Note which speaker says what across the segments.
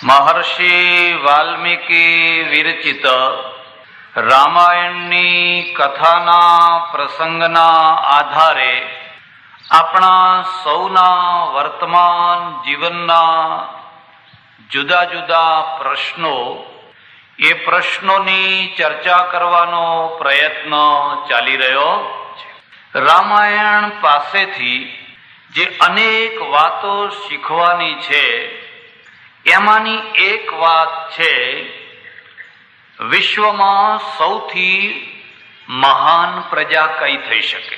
Speaker 1: મહર્ષિ વાલ્મીકી વિરચિત રામાયણની કથાના પ્રસંગના આધારે આપણા સૌના વર્તમાન જીવનના જુદા જુદા પ્રશ્નો, એ પ્રશ્નોની ચર્ચા કરવાનો પ્રયત્ન ચાલી રહ્યો છે. રામાયણ પાસેથી જે અનેક વાતો શીખવાની છે, એમાંની એક વાત છે, વિશ્વમાં સૌથી મહાન પ્રજા કઈ થઈ શકે.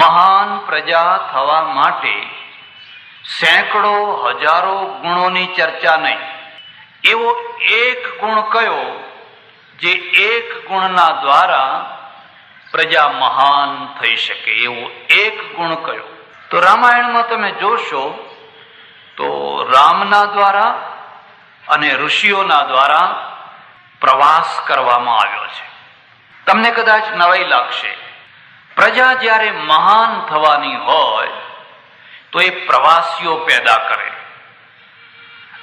Speaker 1: મહાન પ્રજા થવા માટે સેંકડો હજારો ગુણોની ચર્ચા નહીં, એવો એક ગુણ કયો જે એક ગુણના દ્વારા પ્રજા મહાન થઈ શકે, એવો એક ગુણ કયો? તો રામાયણમાં તમે જોશો તો રામના દ્વારા અને ઋષિઓના દ્વારા પ્રવાસ કરવામાં આવ્યો છે. તમને કદાચ નવાઈ લાગશે, પ્રજા જ્યારે મહાન થવાની હોય તો એ પ્રવાસીઓ પેદા કરે,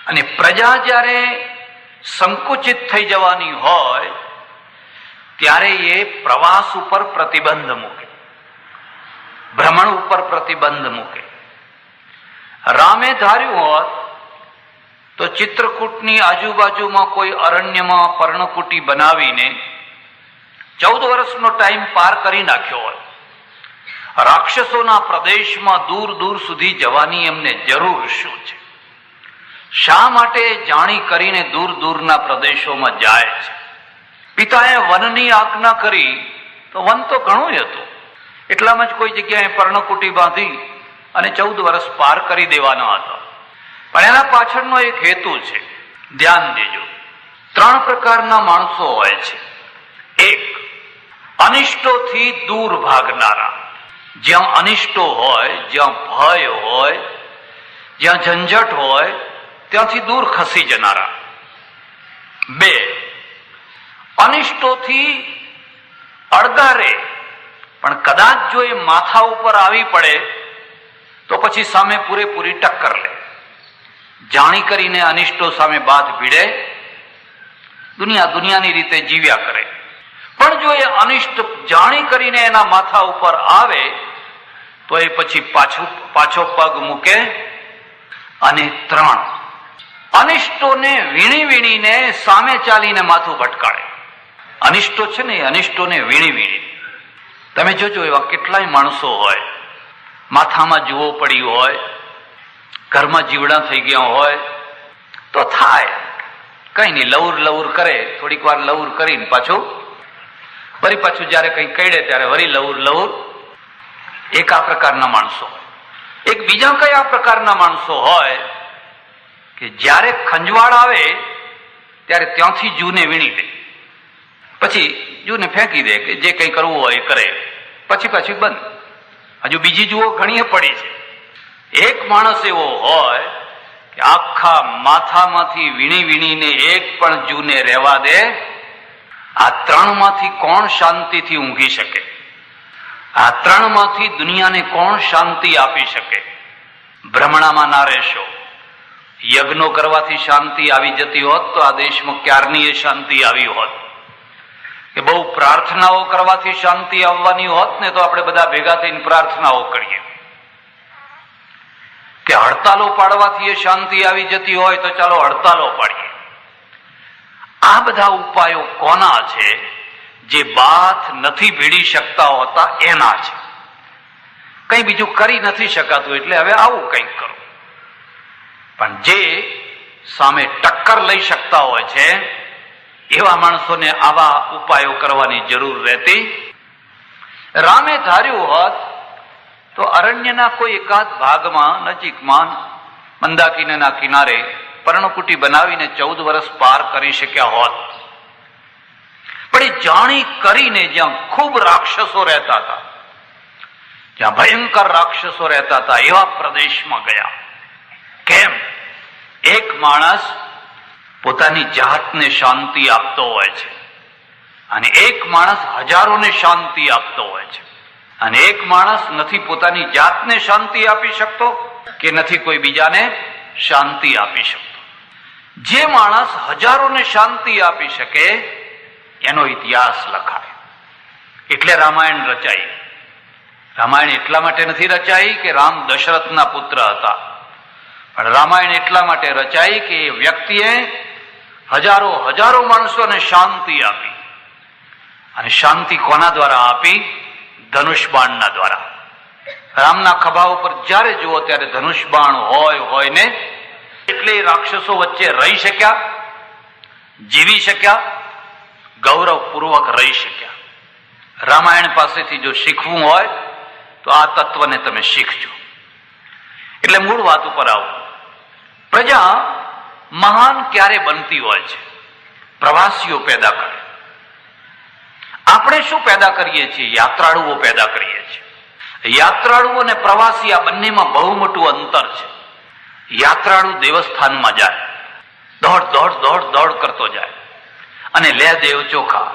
Speaker 1: અને પ્રજા જ્યારે સંકુચિત થઈ જવાની હોય ત્યારે એ પ્રવાસ ઉપર પ્રતિબંધ મૂકે, ભ્રમણ ઉપર પ્રતિબંધ મૂકે. રામે ધાર્યું હોત તો ચિત્રકૂટની આજુબાજુમાં કોઈ અરણ્યમાં પર્ણકુટી બનાવીને 14 વર્ષનો ટાઈમ પાર કરી નાખ્યો હોય. રાક્ષસોના પ્રદેશમાં દૂર દૂર સુધી જવાની એમને જરૂર શું છે? શા માટે જાણી કરીને દૂર દૂરના પ્રદેશોમાં જાય છે? પિતાએ વનની આજ્ઞા કરી તો વન તો ઘણું હતું, એટલામાં જ કોઈ જગ્યાએ પર્ણકુટી બાંધી અને 14 વર્ષ પાર કરી દેવાના હતા. પણ એના પાછળનો એક હેતુ છે, ધ્યાન દેજો. 3 પ્રકારના માણસો હોય છે. એક, અનિષ્ટોથી દૂર ભાગનારા. જ્યાં અનિષ્ટો હોય, જ્યાં ભય હોય, જ્યાં ઝંઝટ હોય, ત્યાંથી દૂર ખસી જનારા. 2, અનિષ્ટોથી અળગારે, પણ કદાચ જો એ માથા ઉપર આવી પડે તો પછી સામે પૂરેપૂરી ટક્કર લે. જાણી કરીને અનિષ્ટો સામે બાથ ભીડે, દુનિયાની રીતે જીવ્યા કરે. પણ જો એ અનિષ્ટ જાણી કરીને એના માથા ઉપર આવે તો એ પછી પાછો પગ મૂકે. અને 3, અનિષ્ટોને વીણીને સામે ચાલીને માથું ભટકાડે. અનિષ્ટો છે ને, અનિષ્ટોને વીણી. તમે જોજો, એવા કેટલાય માણસો હોય, માથામાં જુઓ પડી હોય, ઘરમાં જીવડા થઈ ગયા હોય તો થાય કઈ નહીં, લવર કરે, થોડીક વાર લવર કરીને પાછું જયારે કઈ કઈડે ત્યારે વળી લવર. એક આ પ્રકારના માણસો હોય. એક બીજા કયા પ્રકારના માણસો હોય કે જ્યારે ખંજવાળ આવે ત્યારે ત્યાંથી જૂને વીણી દે, પછી જૂને ફેંકી દે કે જે કંઈ કરવું હોય એ કરે, પછી બંધ. હજુ બીજી જુઓ ઘણી પડી છે. એક માણસ એવો હોય કે આખા માથામાંથી વીણીને એક પણ જૂને રહેવા દે. આ 3માંથી કોણ શાંતિથી ઊંઘી શકે? આ 3માંથી દુનિયાને કોણ શાંતિ આપી શકે? ભ્રમણામાં ના રહેશો. યજ્ઞો કરવાથી શાંતિ આવી જતી હોત તો આ દેશમાં ક્યારની એ શાંતિ આવી હોત. કે બહુ પ્રાર્થનાઓ કરવાથી શાંતિ આવવાની હોત ને તો આપણે બધા ભેગા થઈને પ્રાર્થનાઓ કરીએ. કે હડતાલો પાડવાથી એ શાંતિ આવી જતી હોય તો ચાલો હડતાલો પાડીએ. આ બધા ઉપાયો કોના છે? જે બાથ નથી ભીડી શકતા હોતા એના છે. કઈ બીજું કરી નથી શકાતું એટલે હવે આવું કંઈક કરો. પણ જે સામે ટક્કર લઈ શકતા હોય છે એવા માણસોને આવા ઉપાયો કરવાની જરૂર રહેતી. રામે ધાર્યું હોત તો અરણ્યના કોઈ એકાદ ભાગમાં નજીકમાં મંદાકિનીના કિનારે પર્ણકુટી બનાવીને 14 વર્ષ પાર કરી શક્યા હોત. પણ એ જાણી કરીને જ્યાં ખૂબ રાક્ષસો રહેતા હતા, જ્યાં ભયંકર રાક્ષસો રહેતા હતા, એવા પ્રદેશમાં ગયા. કેમ? એક માણસ પોતાની જાતને શાંતિ આપતો હોય છે, અને એક માણસ હજારોને શાંતિ આપતો હોય છે, અને એક માણસ નથી પોતાની જાતને શાંતિ આપી શકતો કે નથી કોઈ બીજાને શાંતિ આપી શકતો. જે માણસ હજારોને શાંતિ આપી શકે એનો ઇતિહાસ લખાય. એટલે રામાયણ રચાઈ. રામાયણ એટલા માટે નથી રચાઈ કે રામ દશરથના પુત્ર હતા, પણ રામાયણ એટલા માટે રચાઈ કે એ વ્યક્તિએ હજારો માણસોને શાંતિ આપી. અને શાંતિ કોના દ્વારા આપી? ધનુષ બાણના દ્વારા. રામના ખભા ઉપર જ્યારે જુઓ ત્યારે ધનુષ બાણ હોય ને એટલે રાક્ષસો વચ્ચે રહી શક્યા, જીવી શક્યા, ગૌરવપૂર્વક રહી શક્યા. રામાયણ પાસેથી જો શીખવું હોય તો આ તત્વને તમે શીખજો. એટલે મૂળ વાત ઉપર આવો. પ્રજા મહાન ક્યારે બનતી હોય છે? પ્રવાસીઓ પેદા કરે. આપણે શું પેદા કરીએ છીએ? યાત્રાળુઓ પેદા કરીએ છીએ. યાત્રાળુ અને પ્રવાસી આ બંનેમાં બહુ મોટું અંતર છે. યાત્રાળુ દેવસ્થાનમાં જાય, દોડ કરતો જાય અને લે દેવ ચોખા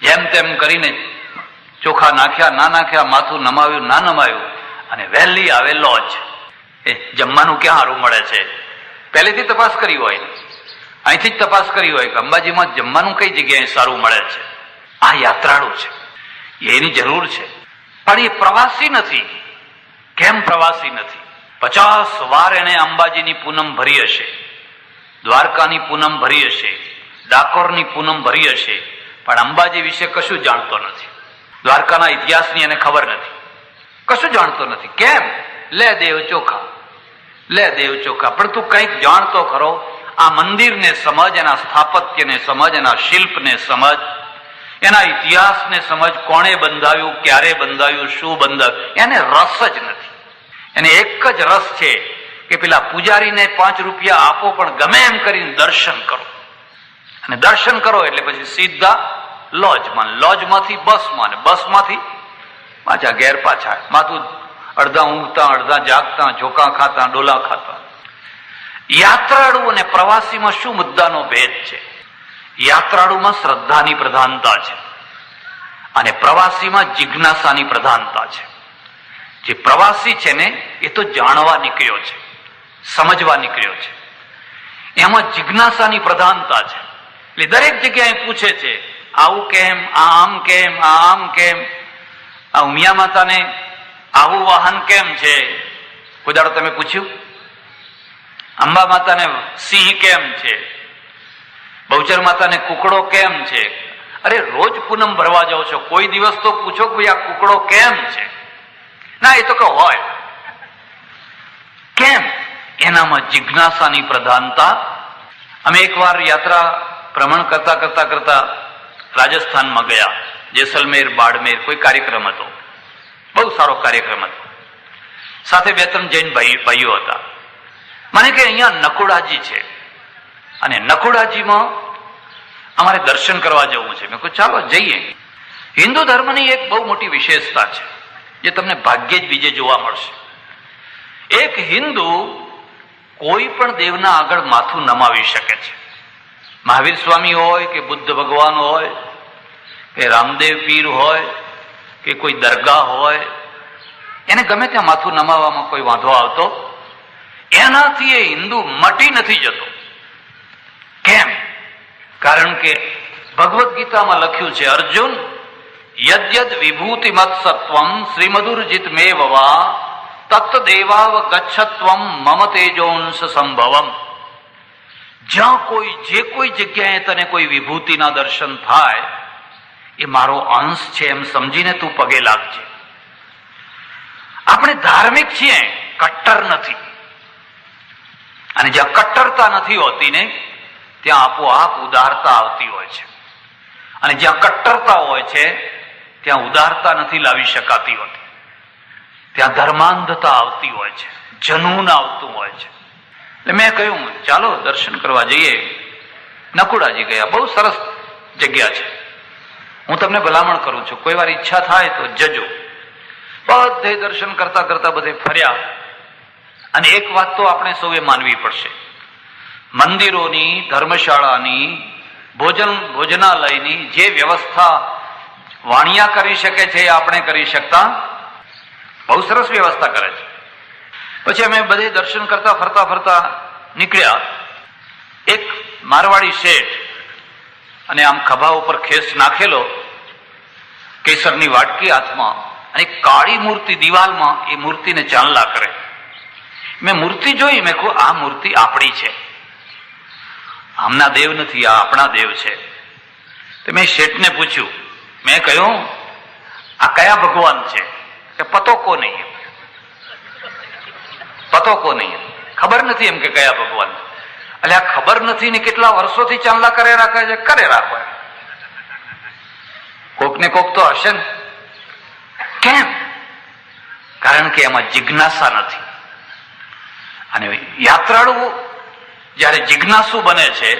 Speaker 1: જેમ તેમ કરીને ચોખા નાખ્યા ના નાખ્યા, માથું નમાવ્યું ના નમાવ્યું, અને વહેલી આવે લોજ. એ જમવાનું ક્યાં સારું મળે છે? પહેલેથી તપાસ કરી હોય, અહીંથી જ તપાસ કરી હોય કે અંબાજીમાં જમવાનું કઈ જગ્યાએ સારું મળે છે. આ યાત્રાળુ છે, એની જરૂર છે, પણ એ પ્રવાસી નથી. કેમ પ્રવાસી નથી? 50 વાર એને અંબાજીની પૂનમ ભરી હશે, દ્વારકાની પૂનમ ભરી હશે, ડાકોરની પૂનમ ભરી હશે, પણ અંબાજી વિશે કશું જાણતો નથી. દ્વારકાના ઇતિહાસની એને ખબર નથી, કશું જાણતો નથી. કેમ? લે દેવ ચોખા. પણ તું કંઈક જાણતો ખરો? આ મંદિરને સમજ, એના સ્થાપત્યને સમજ, એના શિલ્પને સમજ, એના ઇતિહાસને સમજ. કોણે બંધાવ્યું, ક્યારે બંધાવ્યું, શું બંધાવ્યું, એને રસ જ નથી. એને એક જ રસ છે કે પેલા પૂજારીને 5 રૂપિયા આપો પણ ગમે એમ કરીને દર્શન કરો. અને દર્શન કરો એટલે પછી સીધા લોજમાંથી બસમાં, અને બસમાંથી પાછા ઘેર પાછા. માથું અડધા ઊંઘતા, અડધા જાગતા, ઝોકા ખાતા, ડોલા ખાતા. યાત્રાળુ અને પ્રવાસીમાં શું મુદ્દાનો ભેદ છે? યાત્રાળુમાં શ્રદ્ધાની પ્રધાનતા છે અને પ્રવાસીમાં જિજ્ઞાસાની પ્રધાનતા છે. જે પ્રવાસી છે ને એ તો જાણવા નીકળ્યો છે, સમજવા નીકળ્યો છે. એમાં જિજ્ઞાસાની પ્રધાનતા છે. એટલે દરેક જગ્યાએ પૂછે છે, આવું કેમ, આ આમ કેમ, આ આમ કેમ, આ ઉમિયા માતાને આવું વાહન કેમ છે? કોઈ દાડો તમે પૂછ્યું? અંબા માતાને સિંહ કેમ છે? બહુચર માતાને કુકડો કેમ છે? અરે રોજ પૂનમ ભરવા જાઓ છો, કોઈ દિવસ તો પૂછો કે ભાઈ આ કુકડો કેમ છે? ના, એ તો કે હોય. કેમ? એનામાં જિજ્ઞાસાની પ્રધાનતા. અમે એકવાર યાત્રા ભ્રમણ કરતા રાજસ્થાનમાં ગયા, જેસલમેર, બાડમેર, કોઈ કાર્યક્રમ હતો, બહુ સારો કાર્યક્રમ હતો. સાથે 2-3 જૈન ભાઈઓ હતા. મને કે અહીંયા નકુડાજી છે અને નકુડાજીમાં અમારે દર્શન કરવા જવું છે. મેં કહ્યું ચાલો જઈએ. હિન્દુ ધર્મની એક બહુ મોટી વિશેષતા છે જે તમને ભાગ્યે જ બીજે જોવા મળશે. એક હિન્દુ કોઈ પણ દેવના આગળ માથું નમાવી શકે છે. મહાવીર સ્વામી હોય કે બુદ્ધ ભગવાન હોય કે રામદેવ પીર હોય કે કોઈ દરગાહ હોય, એને ગમે ત્યાં માથું નમાવવામાં કોઈ વાંધો આવતો. એનાથી એ હિન્દુ મટી નથી જતો. કેમ? કારણ કે ભગવદ્ ગીતામાં લખ્યું છે, અર્જુન યદ્યદ વિભૂતિ મત્સત્વમ શ્રીમધુર્જિત મેવવા તત્ત દેવાવ ગચ્છત્વમ મમ તેજોંશ સંભવમ. જ્યાં જે કોઈ જગ્યાએ તને કોઈ વિભૂતિના દર્શન થાય એ મારો અંશ છે એમ સમજીને તું પગે લાગજે. આપણે ધાર્મિક છીએ, કટ્ટર નથી. અને જ્યાં કટ્ટરતા નથી હોતી ને ત્યાં આપોઆપ ઉદારતા આવતી હોય છે. અને જ્યાં કટ્ટરતા હોય છે ત્યાં ઉદારતા નથી લાવી શકાતી હોતી. ત્યાં ધર્માંધતા આવતી હોય છે, જનૂન આવતું હોય છે. એટલે મેં કહ્યું ચાલો દર્શન કરવા જઈએ. નકુડાજી ગયા. બહુ સરસ જગ્યા છે. હું તમને ભલામણ કરું છું, કોઈ વાર ઈચ્છા થાય તો જજો. બધે દર્શન કરતા બધે ફર્યા. અને એક વાત તો આપણે સૌએ માનવી પડશે, મંદિરોની, ધર્મશાળાની, ભોજનાલયની જે વ્યવસ્થા વાણિયા કરી શકે છે એ આપણે કરી શકતા. બહુ સરસ વ્યવસ્થા કરે છે. પછી અમે બધે દર્શન કરતા ફરતા નીકળ્યા. એક મારવાડી શેઠ, અને આમ ખભા ઉપર ખેસ નાખેલો, કેસરની વાટકી હાથમાં, અને કાળી મૂર્તિ દિવાલમાં, એ મૂર્તિને ચાંદલા કરે. મેં મૂર્તિ જોઈ, મેં કહું આ મૂર્તિ આપણી છે, આમના દેવ નથી, આ આપણા દેવ છે. તો મેં શેઠને પૂછ્યું, મેં કહ્યું આ કયા ભગવાન છે? કે પતો કો નહીં, પતો કો નહીં, ખબર નથી એમ કે કયા ભગવાન. એટલે આ ખબર નથી ને કેટલા વર્ષોથી ચાંદલા કરે રાખે છે. કરે રાખો, કોક ને કોક તો હશે ને. કેમ? કારણ કે એમાં જિજ્ઞાસા નથી. અને યાત્રાળુ જયારે જિજ્ઞાસુ બને છે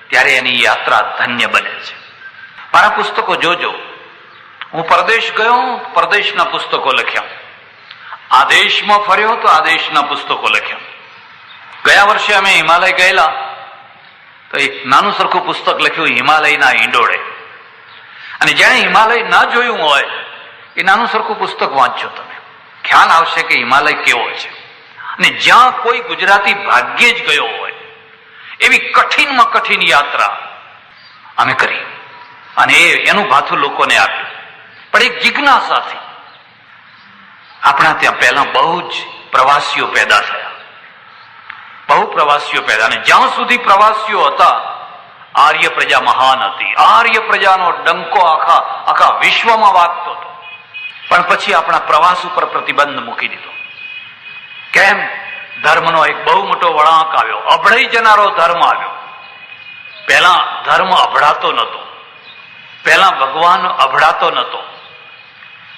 Speaker 1: ત્યારે એની યાત્રા ધન્ય બને છે. મારા પુસ્તકો જોજો, હું પરદેશ ગયો, પરદેશના પુસ્તકો લખ્યા, આ દેશમાં ફર્યો તો આ દેશના પુસ્તકો લખ્યા. ગયા વર્ષે અમે હિમાલય ગયેલા તો એક નાનું સરખું પુસ્તક લખ્યું, હિમાલયના હિંડોળે. અને જેણે હિમાલય ના જોયું હોય એ નાનું સરખું પુસ્તક વાંચજો, તમે ખ્યાલ આવશે કે હિમાલય કેવો છે. અને જ્યાં કોઈ ગુજરાતી ભાગ્યે જ ગયો હોય એવી કઠિનમાં કઠિન યાત્રા અમે કરી, અને એનું ભાથું લોકોને આપ્યું, પણ એક જિજ્ઞાસાથી. આપણા ત્યાં પહેલા બહુ જ પ્રવાસીઓ પેદા થયા, બહુ પ્રવાસીઓ પેદા, અને જ્યાં સુધી પ્રવાસીઓ હતા આર્ય પ્રજા મહાન હતી. આર્ય પ્રજાનો ડંકો આખા વિશ્વમાં વાગતો હતો. પણ પછી આપણા પ્રવાસ ઉપર પ્રતિબંધ મૂકી દીધો. કેમ? ધર્મનો એક બહુ મોટો વળાંક આવ્યો, અભડાઈ જનારો ધર્મ આવ્યો. પહેલા ધર્મ અભડાતો નહોતો, પહેલા ભગવાન અભડાતો નહોતો,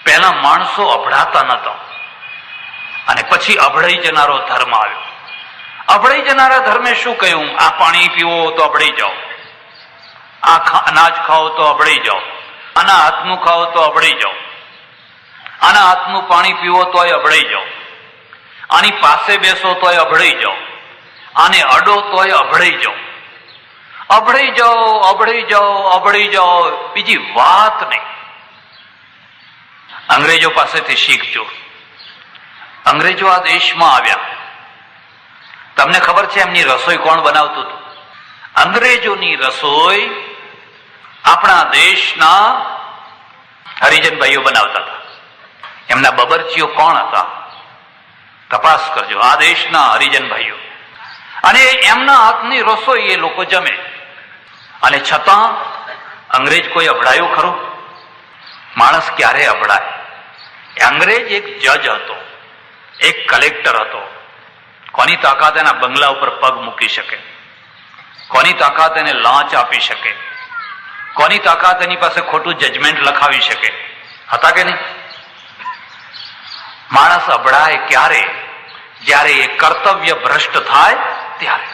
Speaker 1: પહેલા માણસો અભડાતા નહોતા, અને પછી અભડાઈ જનારો ધર્મ આવ્યો. અભડાઈ જનારા ધર્મે શું કહ્યું? આ પાણી પીવો તો અભડાઈ જાઓ, આ અનાજ ખાઓ તો અભડાઈ જાઓ, આના હાથનું ખાઓ તો અભડાઈ જાઓ, આના હાથનું પાણી પીવો તોય અભડાઈ જાઓ, આની પાસે બેસો તોય અભડાઈ જાઓ, આને અડો તોય અભડાઈ જાઓ. અભડાઈ જાઓ, અભડાઈ જાઓ, અભડાઈ જાઓ, બીજી વાત નહીં. અંગ્રેજો પાસેથી શીખજો. અંગ્રેજો આ દેશમાં આવ્યા, તમને ખબર છે એમની રસોઈ કોણ બનાવતું હતું? અંગ્રેજોની રસોઈ આપણા દેશના હરિજન ભાઈઓ બનાવતા હતા. એમના બબરચીઓ કોણ હતા? તપાસ કરજો, આ દેશના હરિજન ભાઈઓ. અને એમના હાથની રસોઈ એ લોકો જમે. અને છતાં અંગ્રેજ કોઈ અભડાયો ખરો? માણસ ક્યારે અભડાય? અંગ્રેજ એક જજ હતો, એક કલેક્ટર હતો. કોની તાકાત એના બંગલા ઉપર પગ મૂકી શકે? કોની તાકાત એને લાંચ આપી શકે? કોની તાકાત એની પાસે ખોટું જજમેન્ટ લખાવી શકે? હતા કે નહીં? માણસ અભડાય ક્યારે? જ્યારે એ કર્તવ્ય ભ્રષ્ટ થાય ત્યારે.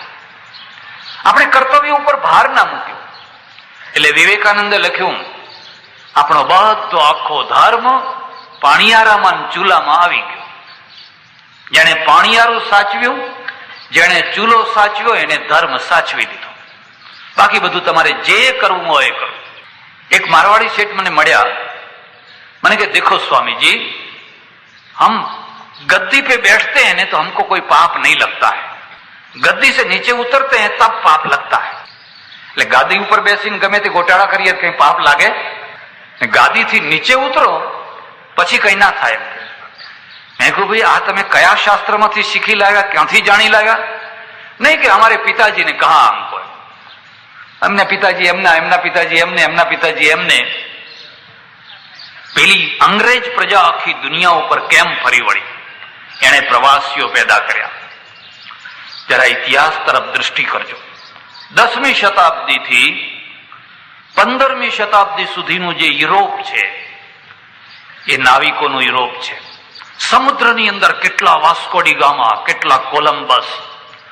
Speaker 1: આપણે કર્તવ્ય ઉપર ભાર ના મૂક્યો. એટલે વિવેકાનંદે લખ્યું, આપણો બધો આખો ધર્મ પાણીયારામાં ચૂલામાં આવી ગયો. જેને પાણીયારું સાચવ્યું, જેને ચૂલો સાચવ્યો, એને ધર્મ સાચવી દીધો. બાકી બધું તમારે જે કરવું હોય એ કરો. એક મારવાડી શેઠ મને મળ્યા, મને કે દેખો स्वामीजी, हम गद्दी पे बैठते हैं ने तो हमको कोई पाप नहीं लगता है, गद्दी से नीचे उतरते हैं तब पाप लगता है. એટલે ગાદી ઉપર બેસીને ગમે તે ગોટાળા કરીએ કઈ પાપ લાગે? ગાદીથી નીચે ઉતરો પછી કઈ ના થાય. મેં કહ્યું ભાઈ આ તમે કયા શાસ્ત્રમાંથી શીખી લાવ્યા, ક્યાંથી જાણી લાવ્યા? નહીં કે અમારે પિતાજીને કહા हमको, એમના પિતાજી એમના, એમના પિતાજી એમને, એમના પિતાજી એમને. પેલી અંગ્રેજ પ્રજા આખી દુનિયા ઉપર કેમ ફરી વળી? એણે પ્રવાસીઓ પેદા કર્યા. જરા ઇતિહાસ તરફ દ્રષ્ટિ કરજો. 10મી શતાબ્દીથી 15મી શતાબ્દી સુધીનું જે યુરોપ છે એ નાવિકોનું યુરોપ છે. સમુદ્રની અંદર કેટલા વાસ્કોડી ગામા, કેટલા કોલંબસ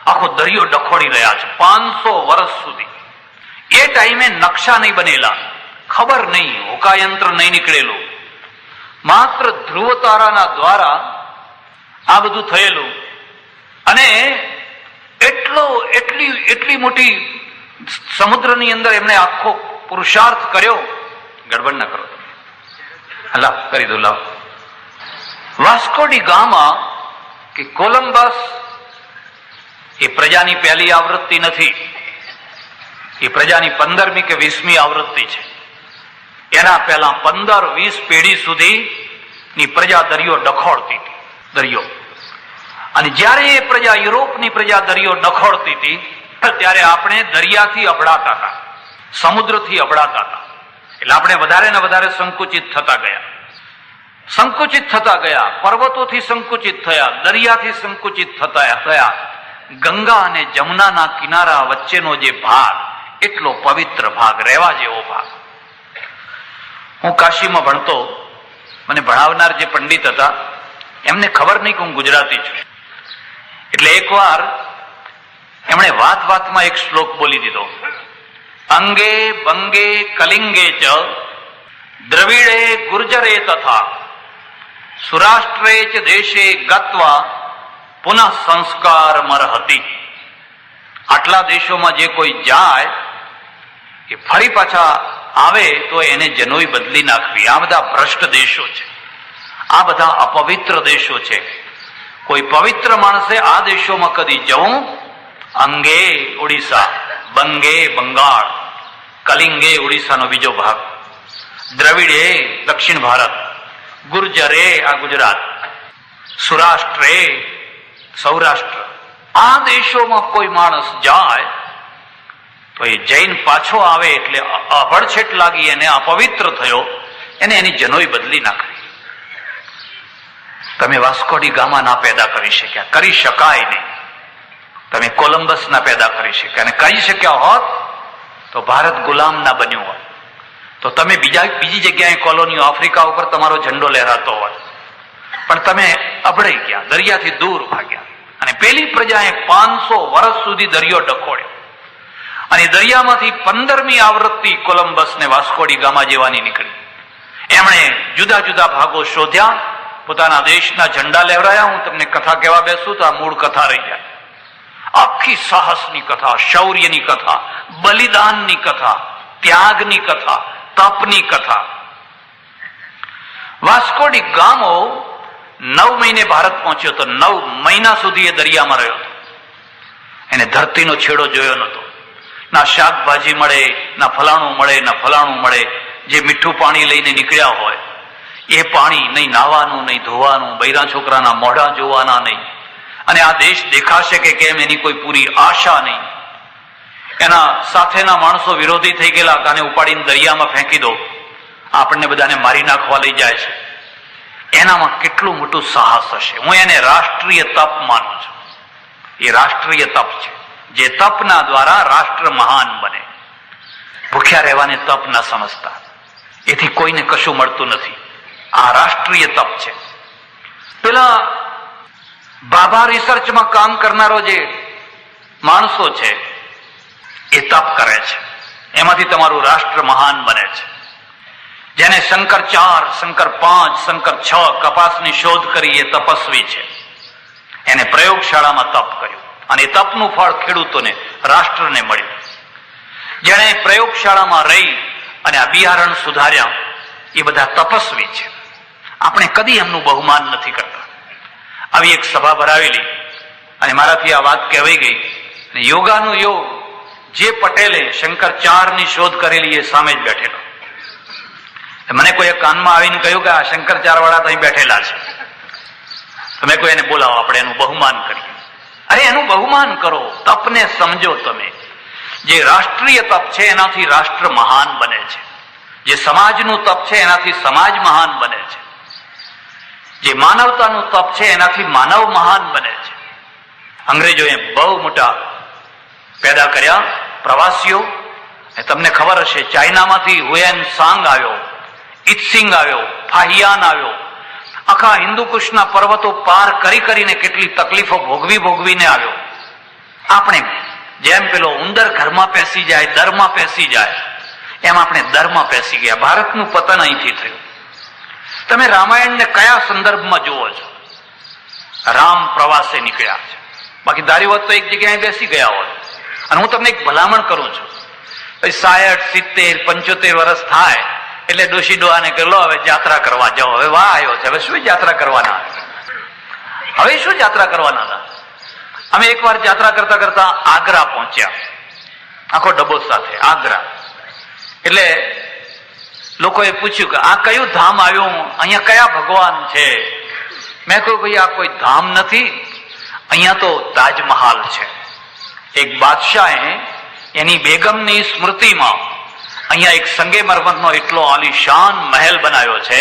Speaker 1: આખો દરિયો ડખોડી રહ્યા છે 500 વર્ષ સુધી. એ ટાઈમે નકશા નહીં બનેલા, ખબર નહીં, હોકાયંત્ર નહીં નીકળેલું, માત્ર ધ્રુવ તારાના દ્વારા આ બધું થયેલું. અને એટલી મોટી સમુદ્રની અંદર એમણે આખો પુરુષાર્થ કર્યો. ગડબડ ના કરો, લાવ કરી દો, લાવ. વાસ્કોડી ગામા કે કોલંબસ એ પ્રજાની પહેલી આવૃત્તિ નથી, એ પ્રજાની 15મી કે 20મી આવૃત્તિ છે. એના પહેલા 15-20 પેઢી સુધીની પ્રજા દરિયો ડખોળતી હતી, દરિયો. અને જ્યારે એ પ્રજા, યુરોપની પ્રજા દરિયો ડખોળતી હતી, ત્યારે આપણે દરિયાથી અભડાતા હતા, સમુદ્રથી અભડાતા હતા. એટલે આપણે વધારે ને વધારે સંકુચિત થતા ગયા, સંકુચિત થતા ગયા, પર્વતોથી સંકુચિત થયા, દરિયાથી સંકુચિત થતા ગયા. ગંગા અને જમુનાના કિનારા વચ્ચેનો જે ભાગ, એટલો પવિત્ર ભાગ, રહેવા જેવો ભાગ. હું કાશીમાં ભણતો, મને ભણાવનાર જે પંડિત હતા એમને ખબર નહીં કે હું ગુજરાતી છું. એટલે એકવાર એમણે વાત વાતમાં એક શ્લોક બોલી દીધો, અંગે બંગે કલિંગે ચ દ્રવિડે ગુર્જરે તથા સુરાષ્ટ્રે ચ દેશે ગત્વા પુનઃ સંસ્કાર મરહતી. આટલા દેશોમાં જે કોઈ જાય એ ફરી પાછા આવે તો એને જનોઈ બદલી નાખવી. આ બધા ભ્રષ્ટ દેશો છે, આ બધા અપવિત્ર દેશો છે. કોઈ પવિત્ર માણસે આ દેશોમાં કદી જવું. અંગે ઓડિશા, બંગે બંગાળ, કલિંગે ઓડિશાનો બીજો ભાગ, દ્રવિડે દક્ષિણ ભારત, ગુર્જરે આ ગુજરાત, સુરાષ્ટ્રે સૌરાષ્ટ્ર. આ દેશોમાં કોઈ માણસ જાય તો એ જૈન પાછો આવે એટલે અભડછેટ લાગી, એને અપવિત્ર થયો, એને એની જનોઈ બદલી નાખવી. તમે વાસ્કો ડી ગામા ના પેદા કરી શક્યા, કરી શકાય નહીં. તમે કોલંબસ ના પેદા કરી શક્યા, અને કરી શક્યા હોત તો ભારત ગુલામ ના બન્યું હોત, તો તમે બીજી જગ્યાએ કોલોનીઓ, આફ્રિકા ઉપર તમારો ઝંડો લહેરાતો હોત. પણ તમે અભડાઈ ગયા, દરિયાથી દૂર ભાગ્યા. અને પેલી પ્રજાએ 500 વર્ષ સુધી દરિયો ડખોળ્યો. અને દરિયામાંથી 15મી આવૃત્તિ કોલંબસ ને વાસ્કો ડી ગામા જેવાની નીકળી. એમણે જુદા જુદા ભાગો શોધ્યા, પોતાના દેશના ઝંડા લહેરાયા. હું તમને કથા કહેવા બેસું તો આ મૂળ કથા રહી જાય. આખી સાહસની કથા, શૌર્યની કથા, બલિદાનની કથા, ત્યાગની કથા, તપની કથા. વાસ્કો ડી ગામો 9 મહિને ભારત પહોંચ્યો હતો. 9 મહિના સુધી એ દરિયામાં રહ્યો હતો. એને ધરતીનો છેડો જોયો નહોતો. ના શાકભાજી મળે, ના ફલાણું મળે, ના ફલાણું મળે. જે મીઠું પાણી લઈને નીકળ્યા હોય એ પાણી નહીં નાહવાનું, નહીં ધોવાનું, બૈરા છોકરાના મોઢા જોવાના નહીં. અને આ દેશ દેખાશે કે કેમ એની કોઈ પૂરી આશા નહીં. એના સાથેના માણસો વિરોધી થઈ ગયેલા, આને ઉપાડીને દરિયામાં ફેંકી દો, આપણને બધાને મારી નાખવા લઈ જાય છે. એનામાં કેટલું મોટું સાહસ હશે. હું એને રાષ્ટ્રીય તપ માનું છું. એ રાષ્ટ્રીય તપ છે, જે તપના દ્વારા રાષ્ટ્ર મહાન બને. ભૂખ્યા રહેવાને તપ ના સમજતા, એથી કોઈને કશું મળતું નથી. આ રાષ્ટ્રીય તપ છે. પેલા બાબા રિસર્ચમાં કામ કરનારો જે માણસો છે એ તપ કરે છે, એમાંથી તમારું રાષ્ટ્ર મહાન બને છે. જેને શંકર 4, શંકર 5, શંકર 6 કપાસની શોધ કરી એ તપસ્વી છે. એને પ્રયોગશાળામાં તપ કર્યું અને એ તપનું ફળ ખેડૂતોને, રાષ્ટ્રને મળ્યું. જેણે પ્રયોગશાળામાં રહી અને આ બિયારણ સુધાર્યા એ બધા તપસ્વી છે. આપણે કદી એમનું બહુમાન નથી કરતા. આવી એક સભા ભરાવેલી અને મારાથી આ વાત કહેવાઈ ગઈ. યોગાનું યોગ, જે પટેલે શંકર 4ની શોધ કરેલી એ સામે જ બેઠેલો. મને કોઈ કાનમાં આવીને કહ્યું કે આ શંકર 4 વાળા તો અહીં બેઠેલા છે, તમે કોઈ એને બોલાવો, આપણે એનું બહુમાન કરીએ. અરે એનું બહુમાન કરો, તપને સમજો. તમે જે રાષ્ટ્રીય તપ છે એનાથી રાષ્ટ્ર મહાન બને છે. જે સમાજનું તપ છે એનાથી સમાજ મહાન બને છે. જે માનવતાનું તપ છે એનાથી માનવ મહાન બને છે. અંગ્રેજોએ બહુ મોટા પેદા કર્યા પ્રવાસીઓ. તમને ખબર હશે, ચાઇનામાંથી હુએન સાંગ આવ્યો, ઇત્સિંગ આવ્યો, ફાહિયાન આવ્યો. આખા હિન્દુકુશના પર્વતો પાર કરીને કેટલી તકલીફો ભોગવીને આવ્યો. આપણે જેમ પેલો ઉંદર ઘરમાં પેસી જાય, દરમાં પેસી જાય, એમ આપણે દરમાં પેસી ગયા. ભારતનું પતન અહીંથી થયું. તમે રામાયણને કયા સંદર્ભમાં જુઓ છો? રામ પ્રવાસે નીકળ્યા છે, બાકી ધારી હોત તો એક જગ્યાએ બેસી ગયા હોત. અને હું તમને એક ભલામણ કરું છું, 60, 70, 75 વર્ષ થાય એટલે ડોશી ડોહાને કે લો હવે યાત્રા કરવા જાઓ. હવે વાહ આવ્યો છે, હવે શું યાત્રા કરવાના, હવે શું યાત્રા કરવાના હતા? અમે એકવાર યાત્રા કરતા કરતા આગ્રા પહોંચ્યા, આખો ડબ્બો સાથે આગ્રા. એટલે લોકોએ પૂછ્યું કે આ કયું ધામ આવ્યું, અહીંયા કયા ભગવાન છે? મેં કહ્યું ભાઈ આ કોઈ ધામ નથી, અહીંયા તો તાજમહાલ છે. એક બાદશાહે એની બેગમની સ્મૃતિમાં અહીંયા એક સંગેમરમરનો એટલો આલીશાન મહેલ બનાવ્યો છે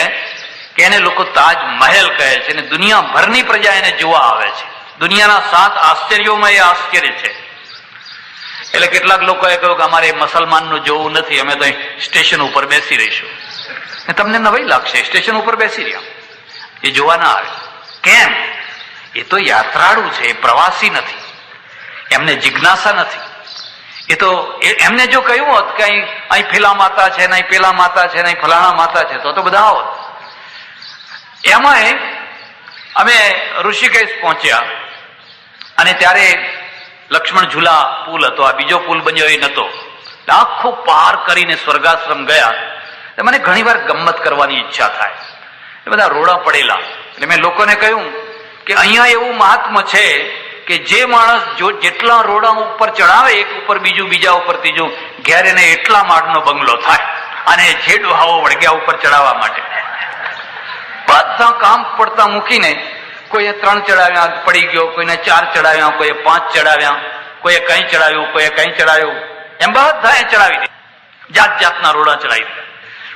Speaker 1: કે એને લોકો તાજમહેલ કહે છે, અને દુનિયાભરની પ્રજા એને જોવા આવે છે. દુનિયાના 7 આશ્ચર્યોમાં એ આશ્ચર્ય છે. એટલે કેટલાક લોકોએ કહ્યું કે અમારે મુસલમાનનું જોવું નથી, અમે તો સ્ટેશન ઉપર બેસી રહીશું. તમને નવાઈ લાગશે, સ્ટેશન ઉપર બેસી રહ્યા, એ જોવા ના આવે. કેમ? એ તો યાત્રાળુ છે, એ પ્રવાસી નથી, એમને જિજ્ઞાસા નથી. એ તો એમને જો કહ્યું હોત કે અહીં પેલા માતા છે ને અહીં પેલા માતા છે ને અહીં ફલાણા માતા છે તો બધા હોત. એમાંય અમે ઋષિકેશ પહોંચ્યા અને ત્યારે લક્ષ્મણ ઝૂલા પુલ હતો, આ બીજો પુલ બન્યો એ નતો. આખું પાર કરીને સ્વર્ગાશ્રમ ગયા. મને ઘણી વાર ગમ્મત કરવાની ઈચ્છા થાય. એ બધા રોડા પડેલા. એટલે મેં લોકોને કહ્યું કે અહીંયા એવું મહાત્મ્ય છે કે જે માણસ જેટલા રોડા ઉપર ચડાવે, એક ઉપર બીજું, બીજા ઉપર ત્રીજું, ઘેર એને એટલા માળનો બંગલો થાય. અને જે ડોહાઓ વળગ્યા ઉપર ચડાવવા માટે બધા કામ પડતા મૂકીને કોઈએ 3 ચડાવ્યા, પડી ગયો, કોઈને 4 ચડાવ્યા, કોઈએ 5 ચડાવ્યા, કોઈએ કઈ ચડાવ્યું, કોઈએ કઈ ચડાવ્યું, એમ બધા ચડાવી દે. જાત જાતના રોડા ચડાવી દીધા.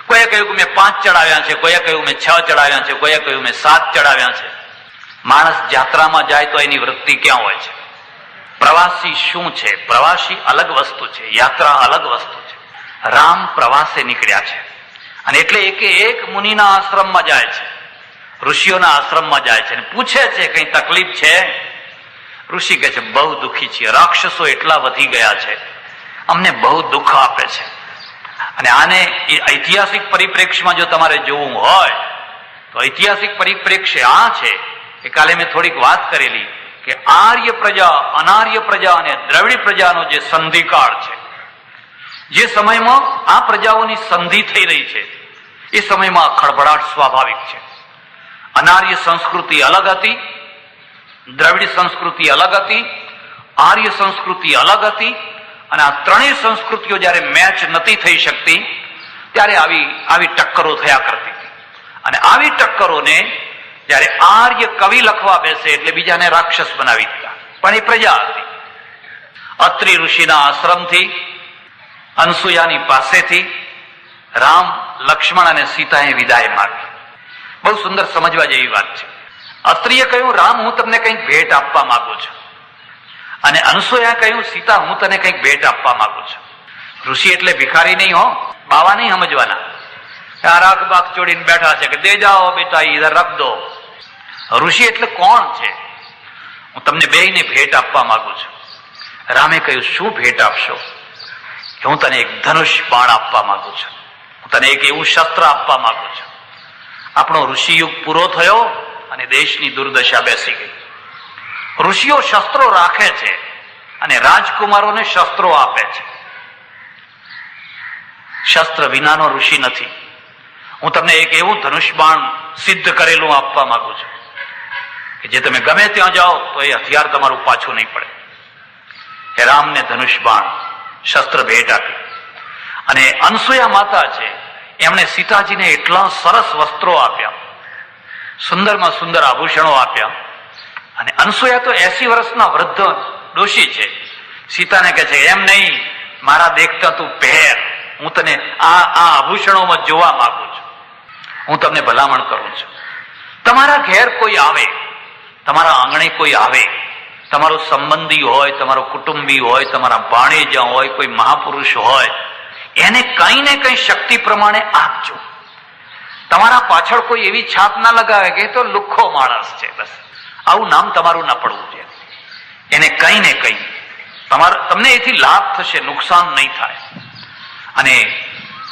Speaker 1: કોઈએ કહ્યું કે મેં 5 ચડાવ્યા છે, કોઈએ કહ્યું મેં 6 ચડાવ્યા છે, કોઈએ કહ્યું મેં 7 ચડાવ્યા છે. માણસ યાત્રામાં જાય તો એની વૃત્તિ ક્યાં હોય છે? પ્રવાસી શું છે? પ્રવાસી અલગ વસ્તુ છે, યાત્રા અલગ વસ્તુ છે. રામ પ્રવાસે નીકળ્યા છે અને એટલે એક મુનિના આશ્રમમાં જાય છે, ઋષિઓના આશ્રમમાં જાય છે અને પૂછે છે કઈ તકલીફ છે? ઋષિ કહે છે બહુ દુઃખી છીએ, રાક્ષસો એટલા વધી ગયા છે, અમને બહુ દુઃખ આપે છે. અને આને ઐતિહાસિક પરિપ્રેક્ષ્યમાં જો તમારે જોવું હોય તો ઐતિહાસિક પરિપ્રેક્ષ્ય આ છે કે કાલે મેં થોડીક વાત કરેલી કે આર્ય પ્રજા, અનાર્ય પ્રજા અને દ્રવિડ પ્રજાનો જે સંધિકાળ છે, જે સમયમાં આ પ્રજાઓની સંધિ થઈ રહી છે, એ સમયમાં ખળભળાટ સ્વાભાવિક છે. અનાર્ય સંસ્કૃતિ અલગ હતી, દ્રવિડ સંસ્કૃતિ અલગ હતી, આર્ય સંસ્કૃતિ અલગ હતી. અને આ ત્રણેય સંસ્કૃતિઓ જયારે મેચ નથી થઈ શકતી ત્યારે આવી ટક્કરો થયા કરતી હતી. અને આવી ટક્કરોને જયારે આર્ય કવિ લખવા બેસે એટલે બીજાને રાક્ષસ બનાવી દીધા. પણ એ પ્રજા હતી. અત્રિ ઋષિના આશ્રમથી, અનસુયાની પાસેથી રામ, લક્ષ્મણ અને સીતાએ વિદાય માગી. બહુ સુંદર સમજવા જેવી વાત છે. અત્રિએ કહ્યું રામ હું તમને કંઈક ભેટ આપવા માંગુ છું, અને અનસુયાએ કહ્યું સીતા હું તને કંઈક ભેટ આપવા માંગુ છું. ઋષિ એટલે ભિખારી નહીં હો, બાવા નહીં સમજવાના. રાખ બાખ ચોડીને બેઠા છે કે દે જાઓ બેટા ઇધર રખ દો. ઋષિ એટલે કોણ છે? હું તમને બેયને ભેટ આપવા માંગુ છું. રામે કહ્યું શું ભેટ આપશો? હું તને એક ધનુષ બાણ આપવા માંગુ છું, હું તને એક એવું શસ્ત્ર આપવા માંગુ છું. આપણો ઋષિયુગ પૂરો થયો અને દેશની દુર્દશા બેસી ગઈ. ઋષિઓ શસ્ત્રો રાખે છે અને રાજકુમારોને શસ્ત્રો આપે છે. શસ્ત્ર વિનાનો ઋષિ નથી. હું તમને એક એવું ધનુષ બાણ સિદ્ધ કરેલું આપવા માંગુ છું કે જે તમે ગમે ત્યાં જાઓ તો એ હથિયાર તમારું પાછું નહીં પડે. એ રામને ધનુષ બાણ શસ્ત્ર ભેટ આપી. અને અનસુયા માતા છે, એમણે સીતાજીને એટલા સરસ વસ્ત્રો આપ્યા, સુંદરમાં સુંદર આભૂષણો આપ્યા. અને અનસુયા તો 80 વર્ષના વૃદ્ધ ડોશી છે. સીતાને કહે છે એમ નહીં, મારા દેખતા તું પહેર, હું તને આ આભૂષણોમાં જોવા માંગુ છું, હું તમને ભલામણ કરું છું. તમારા ઘેર કોઈ આવે, તમારા આંગણે કોઈ આવે, તમારો સંબંધી હોય, તમારો કુટુંબી હોય, તમારા ભાણેજા હોય, કોઈ મહાપુરુષ હોય, એને કઈ ને કઈ શક્તિ પ્રમાણે આપજો. તમારા પાછળ કોઈ એવી છાપ ના લગાવે કે તો લુખ્ખો માણસ છે, બસ આવું નામ તમારું ના પડવું જોઈએ. એને કઈ ને કઈ તમને એથી લાભ થશે, નુકસાન નહીં થાય. અને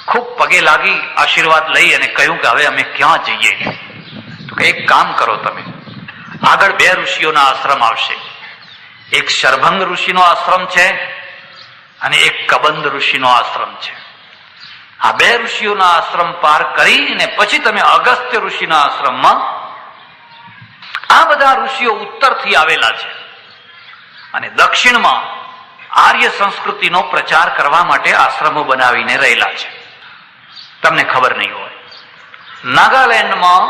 Speaker 1: ખૂબ પગે લાગી આશીર્વાદ લઈ અને કહ્યું કે હવે અમે ક્યાં જઈએ? તો કે એક કામ કરો, તમે આગળ 2 ઋષિઓના આશ્રમ આવશે. એક શરભંગ ઋષિનો આશ્રમ છે અને એક કબંધ ઋષિનો આશ્રમ છે. આ 2 ઋષિઓના આશ્રમ પાર કરીને પછી તમે અગસ્ત્ય ઋષિના આશ્રમમાં, આ બધા ઋષિઓ ઉત્તરથી આવેલા છે અને દક્ષિણમાં આર્ય સંસ્કૃતિનો પ્રચાર કરવા માટે આશ્રમો બનાવીને રહેલા છે. તમને ખબર નહીં હોય, નાગાલેન્ડમાં